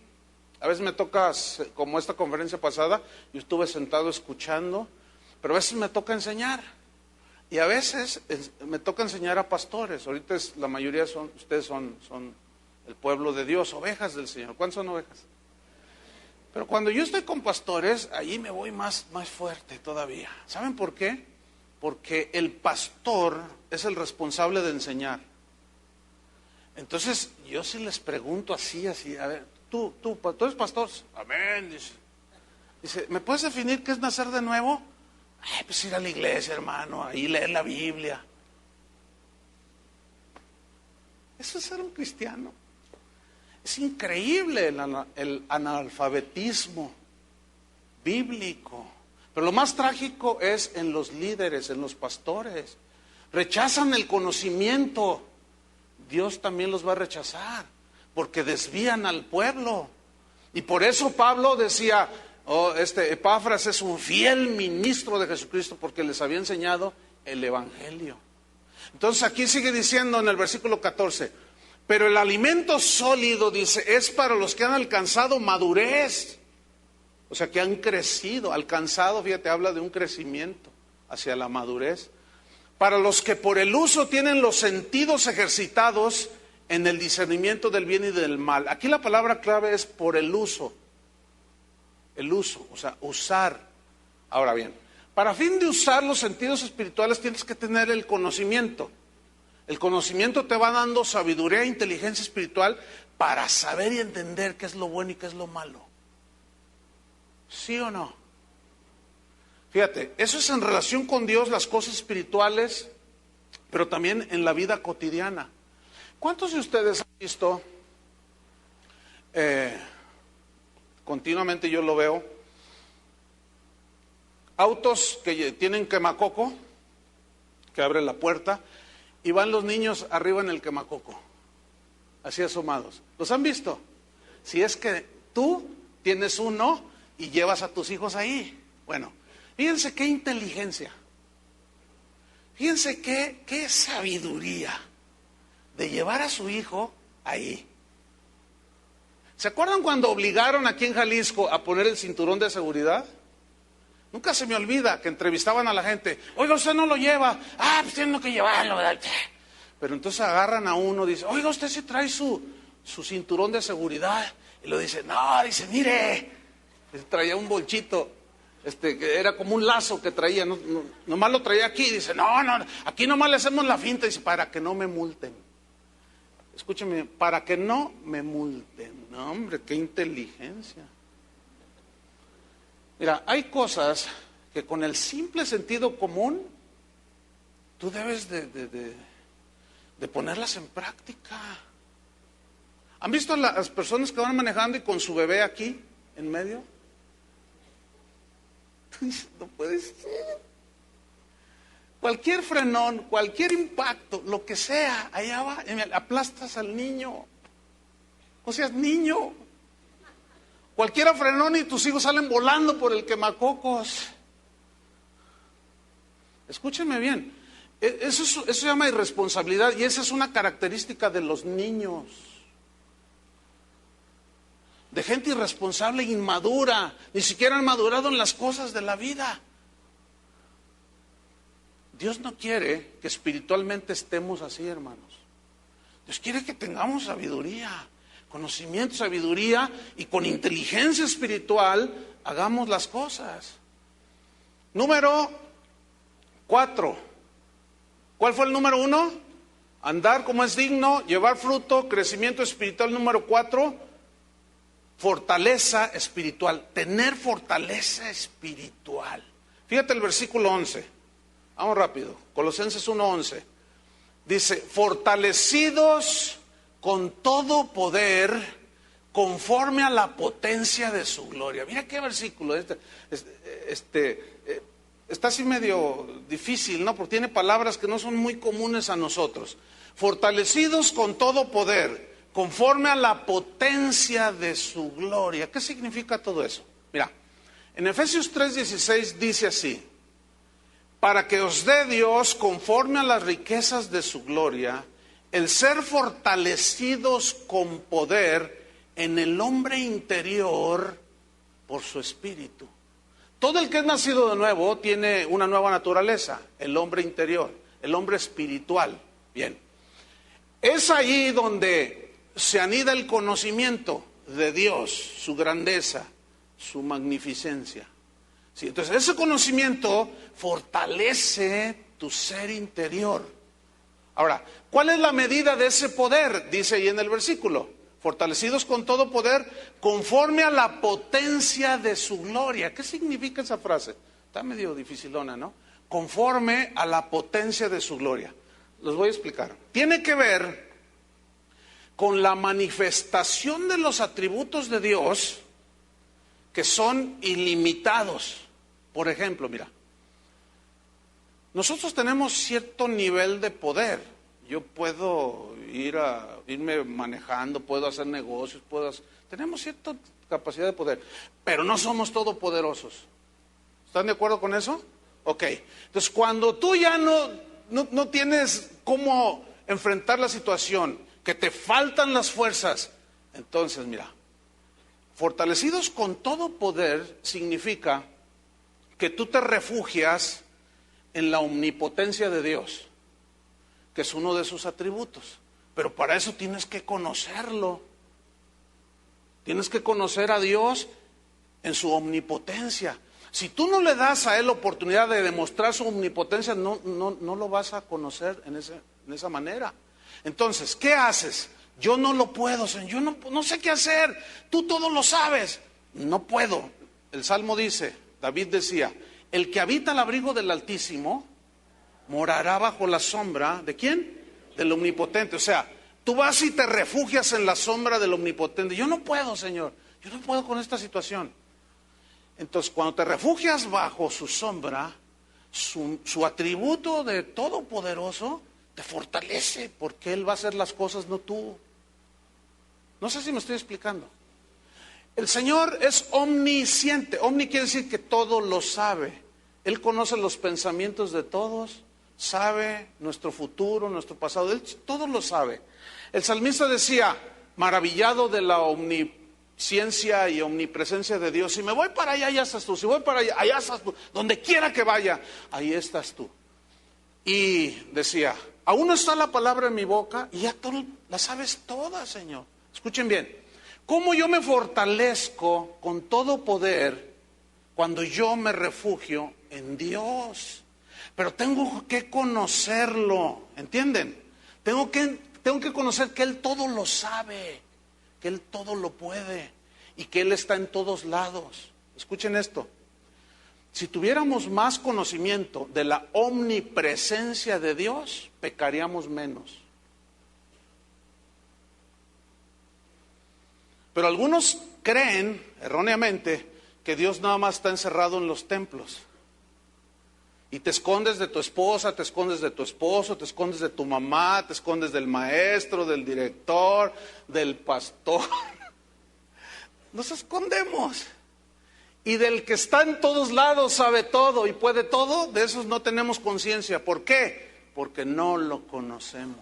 a veces me toca, como esta conferencia pasada, yo estuve sentado escuchando, pero a veces me toca enseñar. Y a veces me toca enseñar a pastores. Ahorita la mayoría ustedes son el pueblo de Dios, ovejas del Señor. ¿Cuántas son ovejas? Pero cuando yo estoy con pastores, allí me voy más fuerte todavía. ¿Saben por qué? Porque el pastor es el responsable de enseñar. Entonces, yo sí les pregunto así, a ver, tú eres pastor. Amén, dice. Dice, ¿me puedes definir qué es nacer de nuevo? Ay, pues ir a la iglesia, hermano, ahí leer la Biblia. Eso es ser un cristiano. Es increíble el analfabetismo bíblico. Pero lo más trágico es en los líderes, en los pastores. Rechazan el conocimiento. Dios también los va a rechazar, porque desvían al pueblo. Y por eso Pablo decía, Epafras es un fiel ministro de Jesucristo, porque les había enseñado el evangelio. Entonces aquí sigue diciendo en el versículo 14, pero el alimento sólido, dice, es para los que han alcanzado madurez. O sea, que han crecido, alcanzado, fíjate, habla de un crecimiento hacia la madurez. Para los que por el uso tienen los sentidos ejercitados en el discernimiento del bien y del mal. Aquí la palabra clave es por el uso. El uso, o sea, usar. Ahora bien, para fin de usar los sentidos espirituales tienes que tener el conocimiento. El conocimiento te va dando sabiduría e inteligencia espiritual para saber y entender qué es lo bueno y qué es lo malo. ¿Sí o no? Fíjate, eso es en relación con Dios, las cosas espirituales, pero también en la vida cotidiana. ¿Cuántos de ustedes han visto, continuamente yo lo veo, autos que tienen quemacoco, que abren la puerta, y van los niños arriba en el quemacoco, así asomados? ¿Los han visto? Si es que tú tienes uno y llevas a tus hijos ahí. Bueno, fíjense qué inteligencia, fíjense qué sabiduría de llevar a su hijo ahí. ¿Se acuerdan cuando obligaron aquí en Jalisco a poner el cinturón de seguridad? Nunca se me olvida que entrevistaban a la gente. Oiga, usted no lo lleva. Ah, pues tiene que llevarlo, ¿verdad? Pero entonces agarran a uno, dice, oiga, usted sí trae su cinturón de seguridad. Y lo dice, no, dice, mire, traía un bolchito, que era como un lazo que traía, nomás lo traía aquí. Dice, no, aquí nomás le hacemos la finta, dice, para que no me multen. Escúcheme, para que no me multen. No, hombre, qué inteligencia. Mira, hay cosas que con el simple sentido común tú debes de ponerlas en práctica. ¿Han visto a las personas que van manejando y con su bebé aquí en medio? Tú dices, no puede ser. Cualquier frenón, cualquier impacto, lo que sea, allá va, aplastas al niño. O sea, niño. Cualquier frenón y tus hijos salen volando por el quemacocos. Escúchenme bien, eso se llama irresponsabilidad y esa es una característica de los niños. De gente irresponsable, inmadura, ni siquiera han madurado en las cosas de la vida. Dios no quiere que espiritualmente estemos así, hermanos. Dios quiere que tengamos sabiduría, conocimiento, sabiduría, y con inteligencia espiritual hagamos las cosas. Número 4. ¿Cuál fue el número 1? Andar como es digno, llevar fruto, crecimiento espiritual. Número 4, fortaleza espiritual. Tener fortaleza espiritual. Fíjate el versículo 11. Vamos rápido. Colosenses 1:11. Dice, fortalecidos con todo poder, conforme a la potencia de su gloria. Mira qué versículo. Está así medio difícil, ¿no? Porque tiene palabras que no son muy comunes a nosotros. Fortalecidos con todo poder, conforme a la potencia de su gloria. ¿Qué significa todo eso? Mira, en Efesios 3:16 dice así, para que os dé Dios, conforme a las riquezas de su gloria, el ser fortalecidos con poder en el hombre interior por su espíritu. Todo el que es nacido de nuevo tiene una nueva naturaleza, el hombre interior, el hombre espiritual. Bien, es ahí donde se anida el conocimiento de Dios, su grandeza, su magnificencia. Sí, entonces ese conocimiento fortalece tu ser interior. Ahora, ¿cuál es la medida de ese poder? Dice ahí en el versículo, fortalecidos con todo poder, conforme a la potencia de su gloria. ¿Qué significa esa frase? Está medio dificilona, ¿no? Conforme a la potencia de su gloria. Los voy a explicar. Tiene que ver con la manifestación de los atributos de Dios que son ilimitados. Por ejemplo, mira, nosotros tenemos cierto nivel de poder. Yo puedo irme manejando, puedo hacer negocios, tenemos cierta capacidad de poder, pero no somos todopoderosos. ¿Están de acuerdo con eso? Ok. Entonces, cuando tú ya no tienes cómo enfrentar la situación, que te faltan las fuerzas, entonces mira, fortalecidos con todo poder significa que tú te refugias en la omnipotencia de Dios, que es uno de sus atributos. Pero para eso tienes que conocerlo. Tienes que conocer a Dios en su omnipotencia. Si tú no le das a Él la oportunidad de demostrar su omnipotencia, no lo vas a conocer en esa manera. Entonces, ¿qué haces? Yo no lo puedo, Señor, yo no sé qué hacer, tú todo lo sabes. No puedo. El Salmo dice, David decía, el que habita al abrigo del Altísimo morará bajo la sombra, ¿de quién? Del Omnipotente. O sea, tú vas y te refugias en la sombra del Omnipotente. Yo no puedo, Señor, yo no puedo con esta situación. Entonces, cuando te refugias bajo su sombra, su atributo de todopoderoso te fortalece, porque Él va a hacer las cosas, no tú. No sé si me estoy explicando. El Señor es omnisciente. Omni quiere decir que todo lo sabe. Él conoce los pensamientos de todos, sabe nuestro futuro, nuestro pasado. Él todo lo sabe. El salmista decía, maravillado de la omnisciencia y omnipresencia de Dios. Si me voy para allá, allá estás tú. Si voy para allá, allá estás tú. Donde quiera que vaya, ahí estás tú. Y decía, aún no está la palabra en mi boca y ya tú la sabes toda, Señor. Escuchen bien. ¿Cómo yo me fortalezco con todo poder cuando yo me refugio en Dios? Pero tengo que conocerlo, ¿entienden? Tengo que conocer que Él todo lo sabe, que Él todo lo puede y que Él está en todos lados. Escuchen esto. Si tuviéramos más conocimiento de la omnipresencia de Dios, pecaríamos menos. Pero algunos creen, erróneamente, que Dios nada más está encerrado en los templos. Y te escondes de tu esposa, te escondes de tu esposo, te escondes de tu mamá, te escondes del maestro, del director, del pastor. Nos escondemos. Y del que está en todos lados, sabe todo y puede todo, de esos no tenemos conciencia. ¿Por qué? Porque no lo conocemos.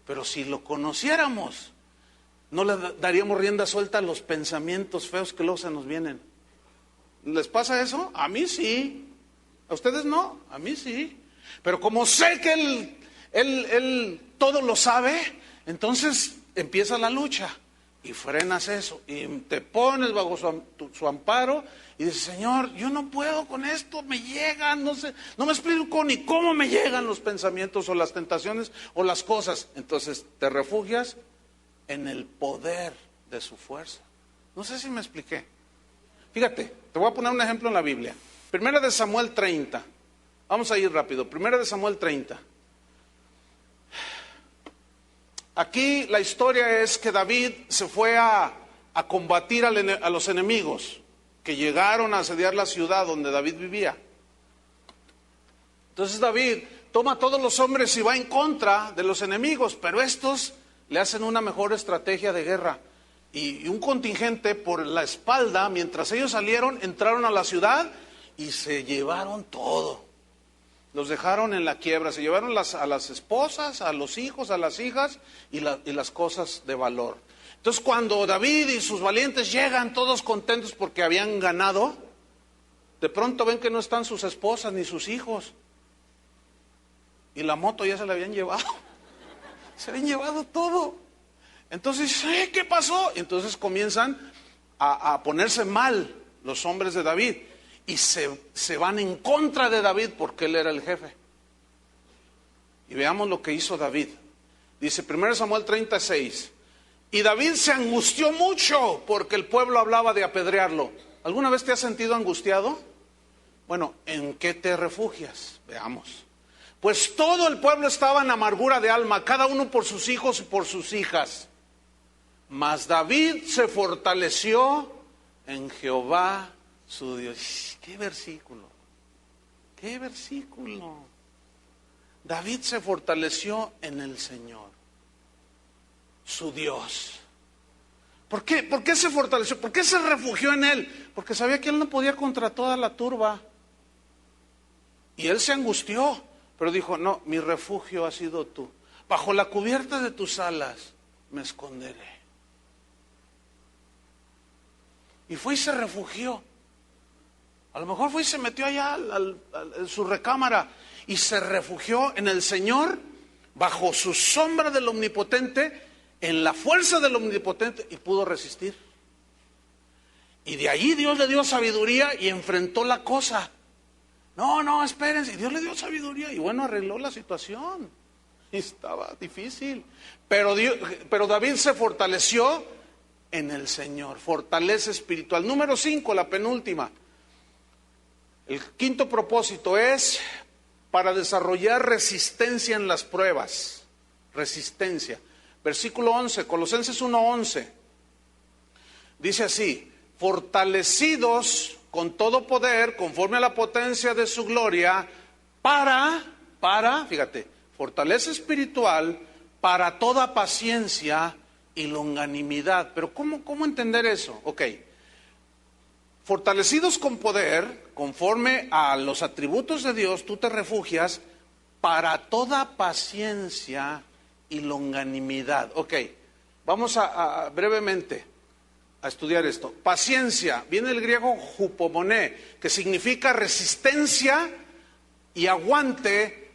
Pero si lo conociéramos, no le daríamos rienda suelta a los pensamientos feos que luego se nos vienen. ¿Les pasa eso? A mí sí. ¿A ustedes no? A mí sí. Pero como sé que él todo lo sabe, entonces empieza la lucha. Y frenas eso. Y te pones bajo su amparo y dices, Señor, yo no puedo con esto, me llegan, no sé, no me explico ni cómo me llegan los pensamientos o las tentaciones o las cosas. Entonces te refugias en el poder de su fuerza. No sé si me expliqué. Fíjate, te voy a poner un ejemplo en la Biblia. Primera de Samuel 30. Vamos a ir rápido. Primera de Samuel 30. Aquí la historia es que David se fue a combatir a los enemigos que llegaron a asediar la ciudad donde David vivía. Entonces David toma a todos los hombres y va en contra de los enemigos, pero estos le hacen una mejor estrategia de guerra. Y un contingente por la espalda, mientras ellos salieron, entraron a la ciudad y se llevaron todo. Los dejaron en la quiebra, se llevaron a las esposas, a los hijos, a las hijas y las cosas de valor. Entonces cuando David y sus valientes llegan todos contentos porque habían ganado, de pronto ven que no están sus esposas ni sus hijos. Y la moto ya se la habían llevado. Se habían llevado todo. Entonces, ¿qué pasó? Y entonces comienzan a ponerse mal los hombres de David. Y se van en contra de David porque él era el jefe. Y veamos lo que hizo David. Dice 1 Samuel 36. Y David se angustió mucho porque el pueblo hablaba de apedrearlo. ¿Alguna vez te has sentido angustiado? Bueno, ¿en qué te refugias? Veamos. Pues todo el pueblo estaba en amargura de alma, cada uno por sus hijos y por sus hijas. Mas David se fortaleció en Jehová su Dios. ¡Qué versículo! ¡Qué versículo! David se fortaleció en el Señor, su Dios. ¿Por qué? ¿Por qué se fortaleció? ¿Por qué se refugió en Él? Porque sabía que Él no podía contra toda la turba. Y Él se angustió, pero dijo, no, mi refugio ha sido tú. Bajo la cubierta de tus alas me esconderé. Y fue y se refugió. A lo mejor fue y se metió allá en su recámara y se refugió en el Señor, bajo su sombra del Omnipotente, en la fuerza del Omnipotente, y pudo resistir. Y de allí Dios le dio sabiduría y enfrentó la cosa. No, espérense. Y Dios le dio sabiduría y bueno, arregló la situación. Y estaba difícil. Pero David se fortaleció en el Señor. Fortaleza espiritual. Número 5, la penúltima. El quinto propósito es para desarrollar resistencia en las pruebas. Resistencia. Versículo 11, Colosenses 1:11. Dice así: fortalecidos con todo poder, conforme a la potencia de su gloria, fíjate, fortaleza espiritual, para toda paciencia y longanimidad. Pero ¿cómo entender eso? Ok. Fortalecidos con poder, conforme a los atributos de Dios, tú te refugias para toda paciencia y longanimidad. Ok, vamos a brevemente a estudiar esto. Paciencia, viene del griego hupomoné, que significa resistencia y aguante,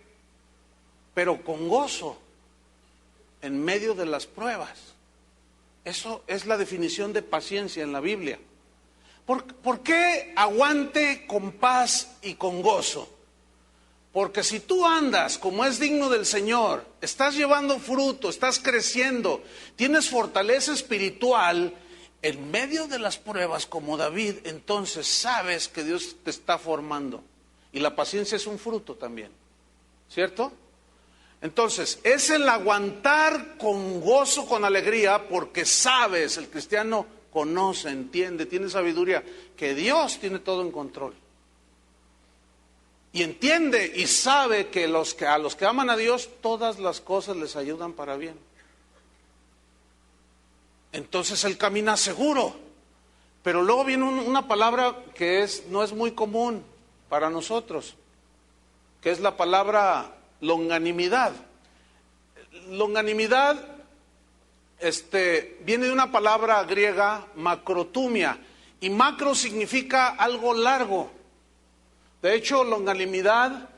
pero con gozo, en medio de las pruebas. Eso es la definición de paciencia en la Biblia. ¿Por qué aguante con paz y con gozo? Porque si tú andas como es digno del Señor, estás llevando fruto, estás creciendo, tienes fortaleza espiritual en medio de las pruebas como David, entonces sabes que Dios te está formando. Y la paciencia es un fruto también, ¿cierto? Entonces, es el aguantar con gozo, con alegría, porque sabes, el cristiano conoce, entiende, tiene sabiduría, que Dios tiene todo en control. Y entiende y sabe que a los que aman a Dios, todas las cosas les ayudan para bien. Entonces él camina seguro. Pero luego viene una palabra que no es muy común para nosotros, que es la palabra longanimidad. Longanimidad viene de una palabra griega, macrotumia, y macro significa algo largo. De hecho, longanimidad,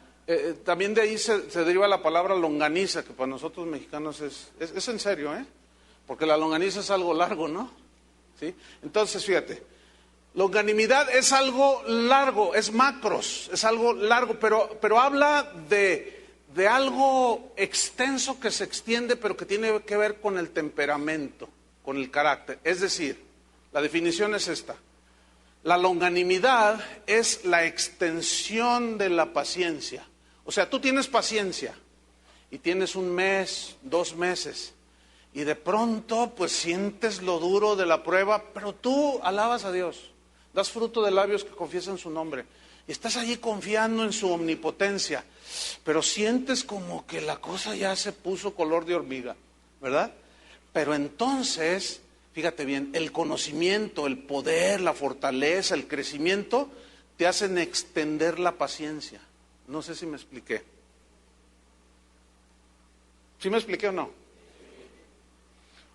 también de ahí se deriva la palabra longaniza, que para nosotros mexicanos es en serio, porque la longaniza es algo largo, ¿no? ¿Sí? Entonces, fíjate, longanimidad es algo largo, es macros, es algo largo, pero habla de algo extenso que se extiende, pero que tiene que ver con el temperamento, con el carácter. Es decir, la definición es esta: la longanimidad es la extensión de la paciencia. O sea, tú tienes paciencia y tienes 1 mes, 2 meses, y de pronto pues sientes lo duro de la prueba, pero tú alabas a Dios, das fruto de labios que confiesan su nombre, y estás allí confiando en su omnipotencia, pero sientes como que la cosa ya se puso color de hormiga, ¿verdad? Pero entonces, fíjate bien, el conocimiento, el poder, la fortaleza, el crecimiento, te hacen extender la paciencia. No sé si me expliqué. ¿Sí me expliqué o no?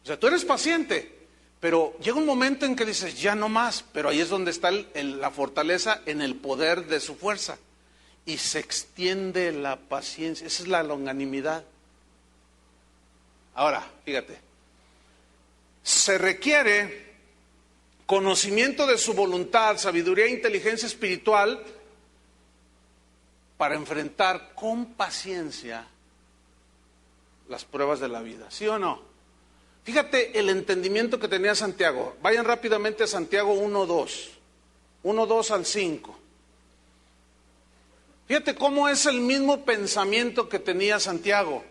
O sea, tú eres paciente, pero llega un momento en que dices, ya no más, pero ahí es donde está la fortaleza en el poder de su fuerza. Y se extiende la paciencia, esa es la longanimidad. Ahora, fíjate, se requiere conocimiento de su voluntad, sabiduría e inteligencia espiritual para enfrentar con paciencia las pruebas de la vida, ¿sí o no? Fíjate el entendimiento que tenía Santiago. Vayan rápidamente a Santiago 1:2, 1:2 al 5. Fíjate cómo es el mismo pensamiento que tenía Santiago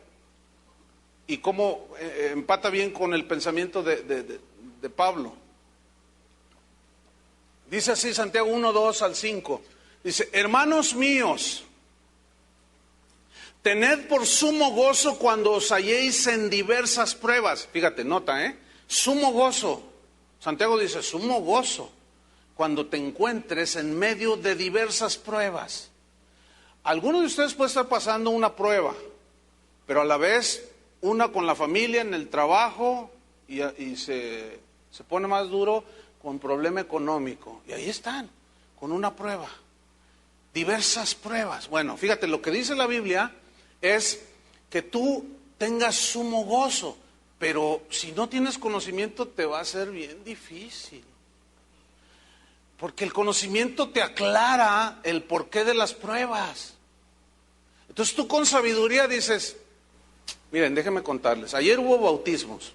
y cómo empata bien con el pensamiento de Pablo. Dice así Santiago 1:2 al 5. Dice: hermanos míos, tened por sumo gozo cuando os halléis en diversas pruebas. Fíjate, nota, sumo gozo. Santiago dice, sumo gozo cuando te encuentres en medio de diversas pruebas. Algunos de ustedes pueden estar pasando una prueba, pero a la vez una con la familia, en el trabajo, y se pone más duro con problema económico. Y ahí están, con una prueba. Diversas pruebas. Bueno, fíjate, lo que dice la Biblia es que tú tengas sumo gozo, pero si no tienes conocimiento te va a ser bien difícil. Porque el conocimiento te aclara el porqué de las pruebas. Entonces tú con sabiduría dices, miren, déjenme contarles, ayer hubo bautismos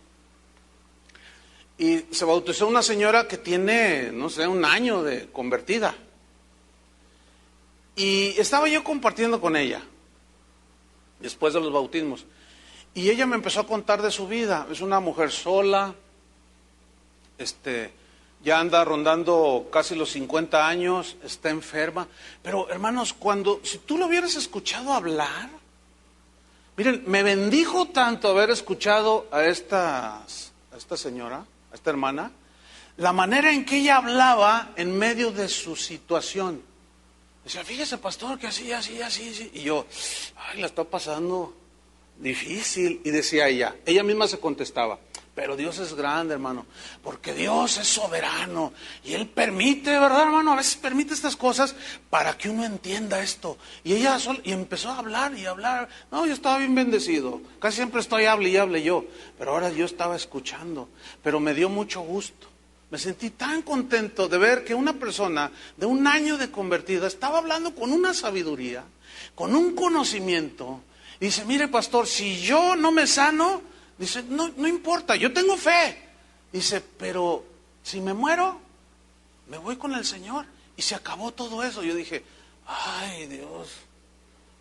y se bautizó una señora que tiene, no sé, 1 año de convertida. Y estaba yo compartiendo con ella después de los bautismos y ella me empezó a contar de su vida. Es una mujer sola, ya anda rondando casi los 50 años, está enferma. Pero hermanos, si tú lo hubieras escuchado hablar, miren, me bendijo tanto haber escuchado a esta señora, a esta hermana, la manera en que ella hablaba en medio de su situación. Decía, fíjese pastor, que así. Y yo, la está pasando difícil. Y decía ella misma se contestaba, pero Dios es grande, hermano, porque Dios es soberano y Él permite, ¿verdad, hermano? A veces permite estas cosas para que uno entienda esto. Y ella empezó a hablar y hablar. No, yo estaba bien bendecido. Casi siempre estoy hable y hable yo, pero ahora yo estaba escuchando. Pero me dio mucho gusto. Me sentí tan contento de ver que una persona de 1 año de convertida estaba hablando con una sabiduría, con un conocimiento. Y dice, mire pastor, si yo no me sano, dice, no importa, yo tengo fe. Dice, pero si me muero, me voy con el Señor. Y se acabó todo eso. Yo dije, ay Dios,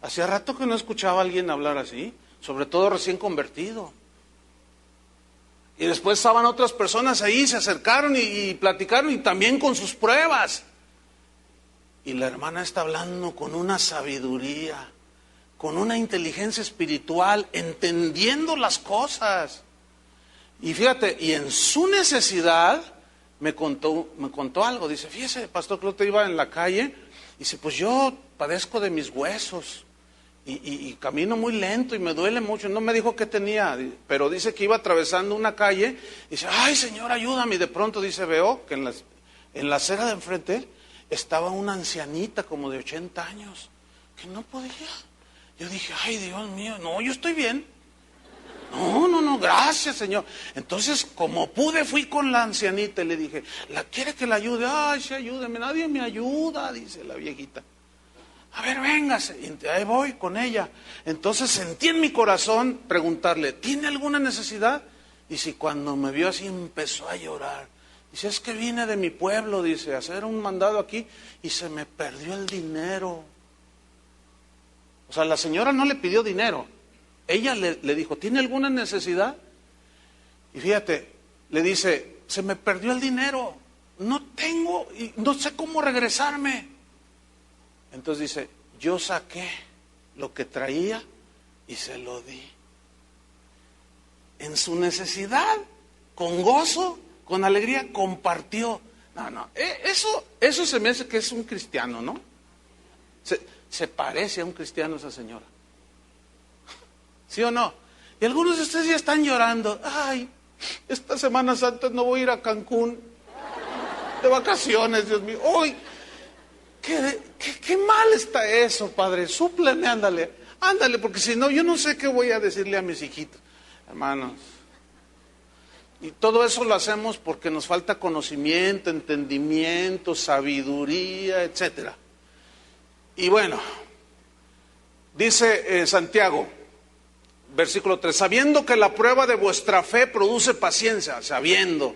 hacía rato que no escuchaba a alguien hablar así, sobre todo recién convertido. Y después estaban otras personas ahí, se acercaron y platicaron y también con sus pruebas. Y la hermana está hablando con una sabiduría, con una inteligencia espiritual, entendiendo las cosas. Y fíjate, y en su necesidad me contó algo. Dice, fíjese, pastor, que yo te iba en la calle. Dice, pues yo padezco de mis huesos. Y camino muy lento y me duele mucho. No me dijo qué tenía, pero dice que iba atravesando una calle. Y dice, ay Señor, ayúdame. Y de pronto dice, veo que en la acera de enfrente estaba una ancianita como de 80 años, que no podía. Yo dije, ay Dios mío, no, yo estoy bien. No, gracias Señor. Entonces, como pude, fui con la ancianita y le dije, ¿quiere que la ayude? Ay, sí, ayúdeme, nadie me ayuda, dice la viejita. A ver, véngase. Y ahí voy con ella. Entonces sentí en mi corazón preguntarle, ¿tiene alguna necesidad? Y si cuando me vio así empezó a llorar. Dice, es que vine de mi pueblo, dice, a hacer un mandado aquí y se me perdió el dinero. O sea, la señora no le pidió dinero. Ella le dijo, ¿tiene alguna necesidad? Y fíjate, le dice, se me perdió el dinero. No tengo, y no sé cómo regresarme. Entonces dice, yo saqué lo que traía y se lo di. En su necesidad, con gozo, con alegría, compartió. Eso se me hace que es un cristiano, ¿no? Se parece a un cristiano esa señora. ¿Sí o no? Y algunos de ustedes ya están llorando. Ay, esta Semana Santa no voy a ir a Cancún de vacaciones, Dios mío. ¡Ay! ¿Qué mal está eso, padre? Súpleme, ándale, porque si no, yo no sé qué voy a decirle a mis hijitos, hermanos. Y todo eso lo hacemos porque nos falta conocimiento, entendimiento, sabiduría, etcétera. Y bueno, dice Santiago, Versículo 3, sabiendo que la prueba de vuestra fe produce paciencia, sabiendo,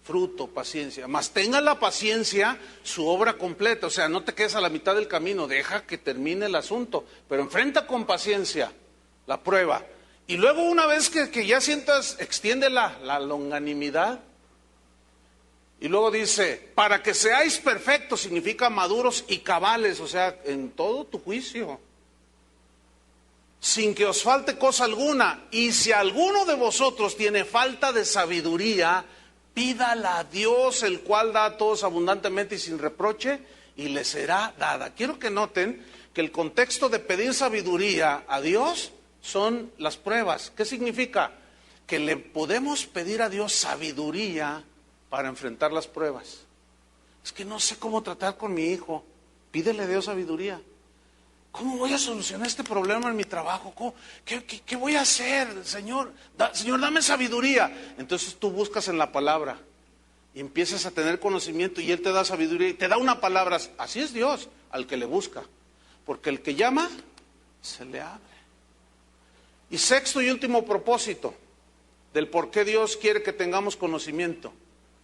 fruto, paciencia, mas tenga la paciencia su obra completa, o sea, no te quedes a la mitad del camino, deja que termine el asunto, pero enfrenta con paciencia la prueba. Y luego una vez que ya sientas, extiende la longanimidad. Y luego dice, para que seáis perfectos, significa maduros y cabales, o sea, en todo tu juicio, sin que os falte cosa alguna. Y si alguno de vosotros tiene falta de sabiduría, pídala a Dios, el cual da a todos abundantemente y sin reproche, y le será dada. Quiero que noten que el contexto de pedir sabiduría a Dios son las pruebas. ¿Qué significa? Que le podemos pedir a Dios sabiduría para enfrentar las pruebas. Es que no sé cómo tratar con mi hijo. Pídele a Dios sabiduría. ¿Cómo voy a solucionar este problema en mi trabajo? ¿Qué voy a hacer, Señor? Señor, dame sabiduría. Entonces tú buscas en la palabra y empiezas a tener conocimiento y Él te da sabiduría y te da una palabra. Así es Dios al que le busca. Porque el que llama, se le abre. Y sexto y último propósito del por qué Dios quiere que tengamos conocimiento,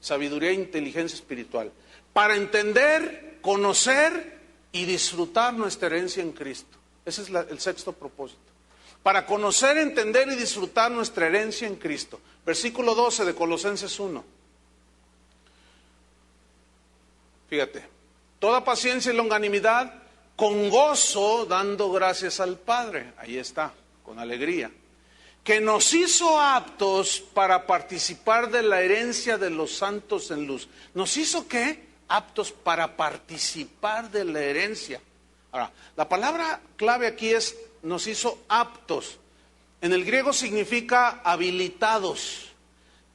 sabiduría e inteligencia espiritual. Para entender, conocer y disfrutar nuestra herencia en Cristo. Ese es el sexto propósito. Para conocer, entender y disfrutar nuestra herencia en Cristo. Versículo 12 de Colosenses 1. Fíjate. Toda paciencia y longanimidad, con gozo, dando gracias al Padre. Ahí está, con alegría. Que nos hizo aptos para participar de la herencia de los santos en luz. ¿Nos hizo qué? Aptos para participar de la herencia. Ahora, la palabra clave aquí es, nos hizo aptos. En el griego significa habilitados,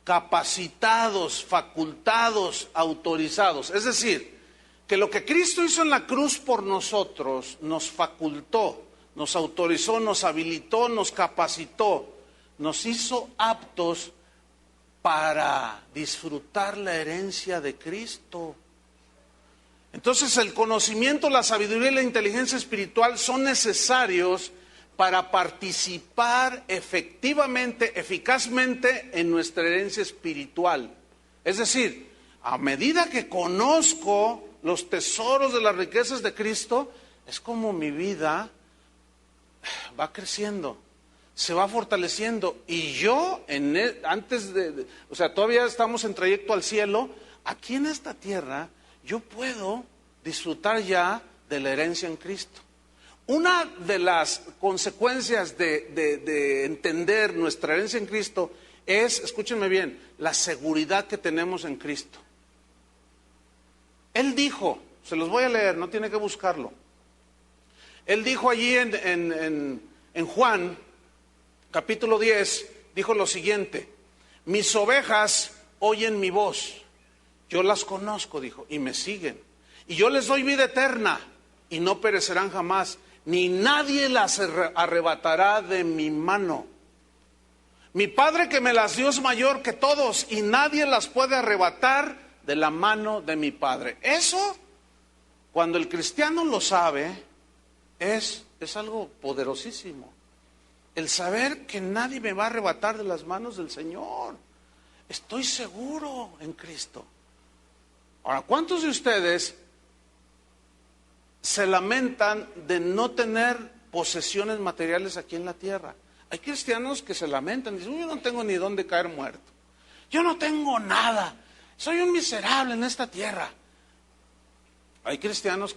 capacitados, facultados, autorizados. Es decir, que lo que Cristo hizo en la cruz por nosotros nos facultó, nos autorizó, nos habilitó, nos capacitó, nos hizo aptos para disfrutar la herencia de Cristo. Entonces el conocimiento, la sabiduría y la inteligencia espiritual son necesarios para participar efectivamente, eficazmente en nuestra herencia espiritual. Es decir, a medida que conozco los tesoros de las riquezas de Cristo, es como mi vida va creciendo, se va fortaleciendo. Y yo, o sea, todavía estamos en trayecto al cielo, aquí en esta tierra, yo puedo disfrutar ya de la herencia en Cristo. Una de las consecuencias de entender nuestra herencia en Cristo es, escúchenme bien, la seguridad que tenemos en Cristo. Él dijo, se los voy a leer, no tiene que buscarlo. Él dijo allí en Juan, capítulo 10, dijo lo siguiente: mis ovejas oyen mi voz. Yo las conozco, dijo, y me siguen. Y yo les doy vida eterna, y no perecerán jamás, ni nadie las arrebatará de mi mano. Mi Padre que me las dio es mayor que todos, y nadie las puede arrebatar de la mano de mi Padre. Eso, cuando el cristiano lo sabe, es algo poderosísimo. El saber que nadie me va a arrebatar de las manos del Señor. Estoy seguro en Cristo. Ahora, ¿cuántos de ustedes se lamentan de no tener posesiones materiales aquí en la tierra? Hay cristianos que se lamentan, dicen, yo no tengo ni dónde caer muerto. Yo no tengo nada. Soy un miserable en esta tierra. Hay cristianos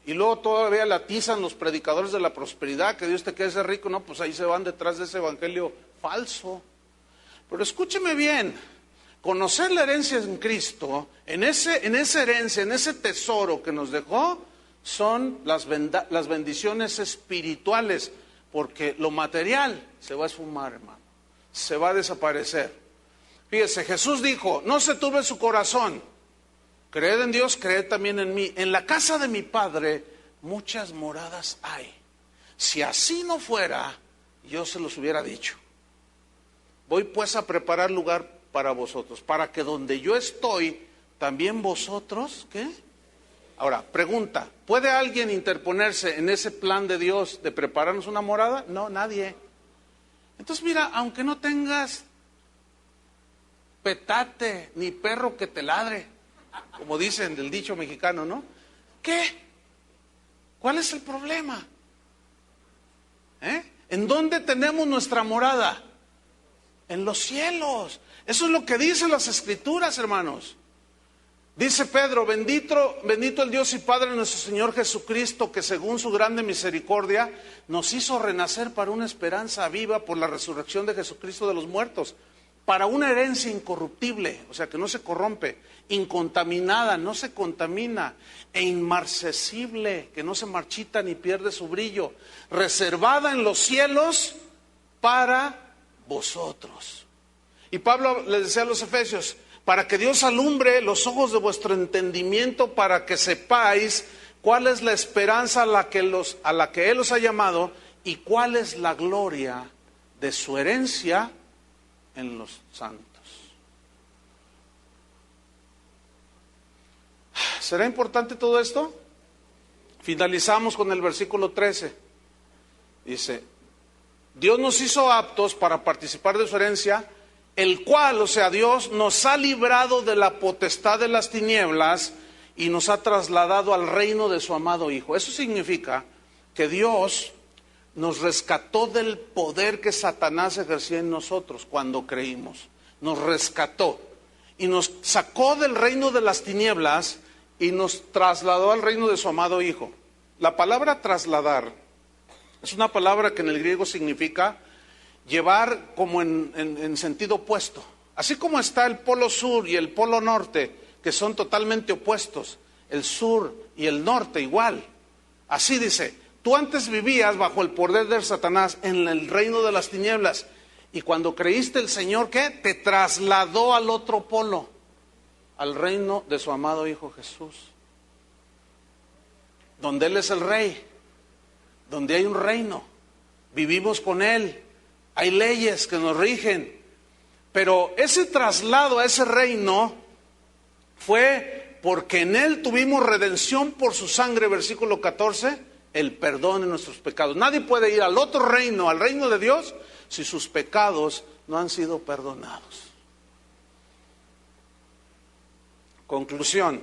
y luego todavía le atizan los predicadores de la prosperidad, que Dios te quiere ser rico. No, pues ahí se van detrás de ese evangelio falso. Pero escúcheme bien. Conocer la herencia en Cristo, en esa herencia, en ese tesoro que nos dejó, son las bendiciones espirituales, porque lo material se va a esfumar, hermano, se va a desaparecer. Fíjese, Jesús dijo, no se turbe su corazón, creed en Dios, creed también en mí. En la casa de mi Padre muchas moradas hay. Si así no fuera, yo se los hubiera dicho. Voy pues a preparar lugar para vosotros, para que donde yo estoy, también vosotros, ¿qué? Ahora, pregunta, ¿puede alguien interponerse en ese plan de Dios de prepararnos una morada? No, nadie. Entonces mira, aunque no tengas petate ni perro que te ladre, como dicen del dicho mexicano, ¿no? ¿Qué? ¿Cuál es el problema? ¿En dónde tenemos nuestra morada? En los cielos. Eso es lo que dicen las Escrituras, hermanos. Dice Pedro, bendito el Dios y Padre de nuestro Señor Jesucristo, que según su grande misericordia nos hizo renacer para una esperanza viva por la resurrección de Jesucristo de los muertos, para una herencia incorruptible, o sea que no se corrompe, incontaminada, no se contamina, e inmarcesible, que no se marchita ni pierde su brillo, reservada en los cielos para vosotros. Y Pablo les decía a los Efesios, para que Dios alumbre los ojos de vuestro entendimiento, para que sepáis cuál es la esperanza a la que Él los ha llamado y cuál es la gloria de su herencia en los santos. ¿Será importante todo esto? Finalizamos con el versículo 13. Dice, Dios nos hizo aptos para participar de su herencia, el cual, o sea, Dios nos ha librado de la potestad de las tinieblas y nos ha trasladado al reino de su amado Hijo. Eso significa que Dios nos rescató del poder que Satanás ejercía en nosotros cuando creímos. Nos rescató y nos sacó del reino de las tinieblas y nos trasladó al reino de su amado Hijo. La palabra trasladar es una palabra que en el griego significa llevar como en sentido opuesto. Así como está el polo sur y el polo norte, que son totalmente opuestos, el sur y el norte igual. Así dice, tú antes vivías bajo el poder de Satanás en el reino de las tinieblas, y cuando creíste el Señor, ¿qué? Te trasladó al otro polo, al reino de su amado Hijo Jesús, donde Él es el Rey, donde hay un reino, vivimos con Él, hay leyes que nos rigen, pero ese traslado a ese reino fue porque en Él tuvimos redención por su sangre, versículo 14, el perdón de nuestros pecados. Nadie puede ir al otro reino, al reino de Dios, si sus pecados no han sido perdonados. Conclusión.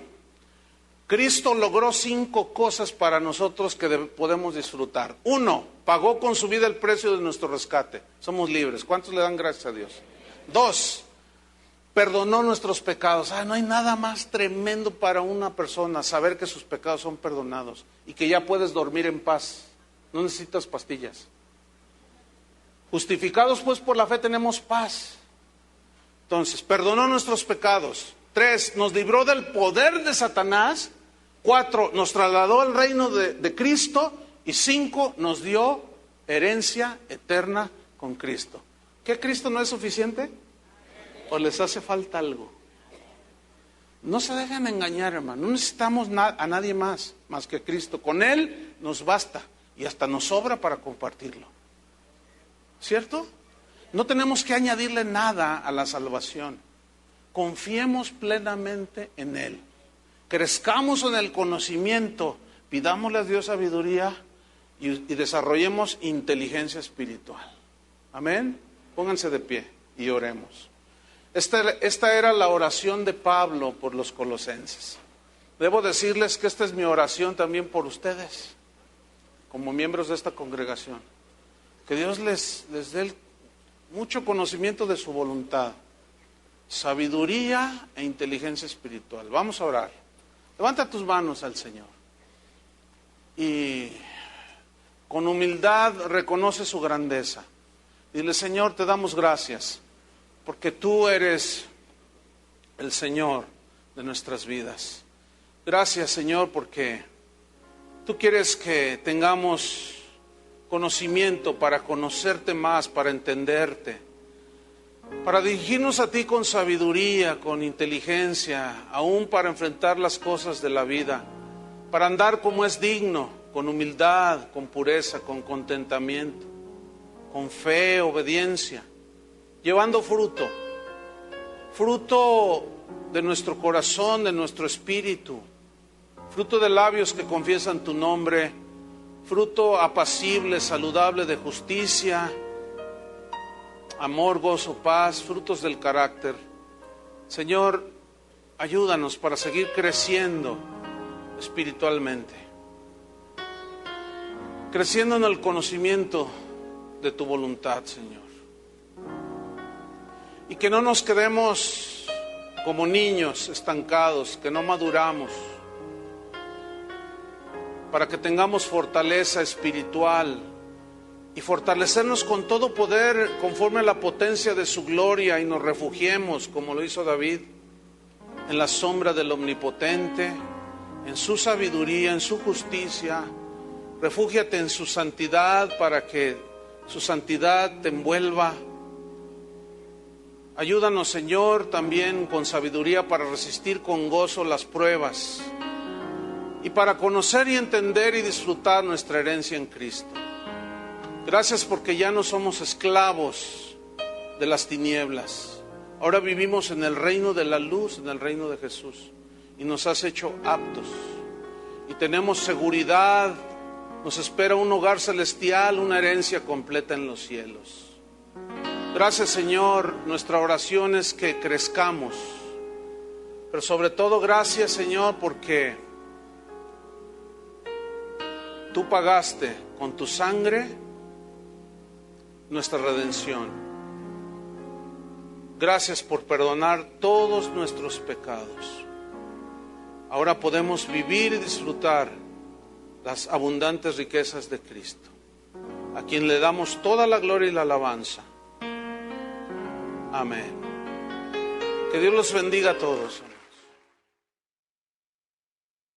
Cristo logró 5 cosas para nosotros que podemos disfrutar. 1, pagó con su vida el precio de nuestro rescate. Somos libres. ¿Cuántos le dan gracias a Dios? 2, perdonó nuestros pecados. No hay nada más tremendo para una persona saber que sus pecados son perdonados y que ya puedes dormir en paz. No necesitas pastillas. Justificados pues por la fe tenemos paz. Entonces, perdonó nuestros pecados. 3, nos libró del poder de Satanás. 4, nos trasladó al reino de Cristo. Y 5, nos dio herencia eterna con Cristo. ¿Qué, Cristo no es suficiente? ¿O les hace falta algo? No se dejen engañar, hermano. No necesitamos a nadie más que Cristo. Con Él nos basta y hasta nos sobra para compartirlo. ¿Cierto? No tenemos que añadirle nada a la salvación. Confiemos plenamente en Él. Crezcamos en el conocimiento. Pidámosle a Dios sabiduría y desarrollemos inteligencia espiritual. Amén. Pónganse de pie y oremos. Esta era la oración de Pablo por los colosenses. Debo decirles que esta es mi oración también por ustedes, como miembros de esta congregación. Que Dios les dé mucho conocimiento de su voluntad, sabiduría e inteligencia espiritual. Vamos a orar. Levanta tus manos al Señor y con humildad reconoce su grandeza. Dile: Señor, te damos gracias porque tú eres el Señor de nuestras vidas. Gracias, Señor, porque tú quieres que tengamos conocimiento para conocerte más, para entenderte, para dirigirnos a ti con sabiduría, con inteligencia, aún para enfrentar las cosas de la vida, para andar como es digno, con humildad, con pureza, con contentamiento, con fe, obediencia, llevando fruto de nuestro corazón, de nuestro espíritu, fruto de labios que confiesan tu nombre, fruto apacible, saludable de justicia, amor, gozo, paz, frutos del carácter. Señor, ayúdanos para seguir creciendo espiritualmente, creciendo en el conocimiento de tu voluntad, Señor. Y que no nos quedemos como niños estancados, que no maduramos, para que tengamos fortaleza espiritual y fortalecernos con todo poder conforme a la potencia de su gloria, y nos refugiemos, como lo hizo David, en la sombra del Omnipotente, en su sabiduría, en su justicia. Refúgiate en su santidad para que su santidad te envuelva. Ayúdanos, Señor, también con sabiduría para resistir con gozo las pruebas y para conocer y entender y disfrutar nuestra herencia en Cristo. Gracias porque ya no somos esclavos de las tinieblas. Ahora vivimos en el reino de la luz, en el reino de Jesús, y nos has hecho aptos y tenemos seguridad. Nos espera un hogar celestial, una herencia completa en los cielos. Gracias, Señor. Nuestra oración es que crezcamos, pero sobre todo gracias, Señor, porque tú pagaste con tu sangre nuestra redención. Gracias por perdonar todos nuestros pecados. Ahora podemos vivir y disfrutar las abundantes riquezas de Cristo, a quien le damos toda la gloria y la alabanza. Amén. Que Dios los bendiga a todos.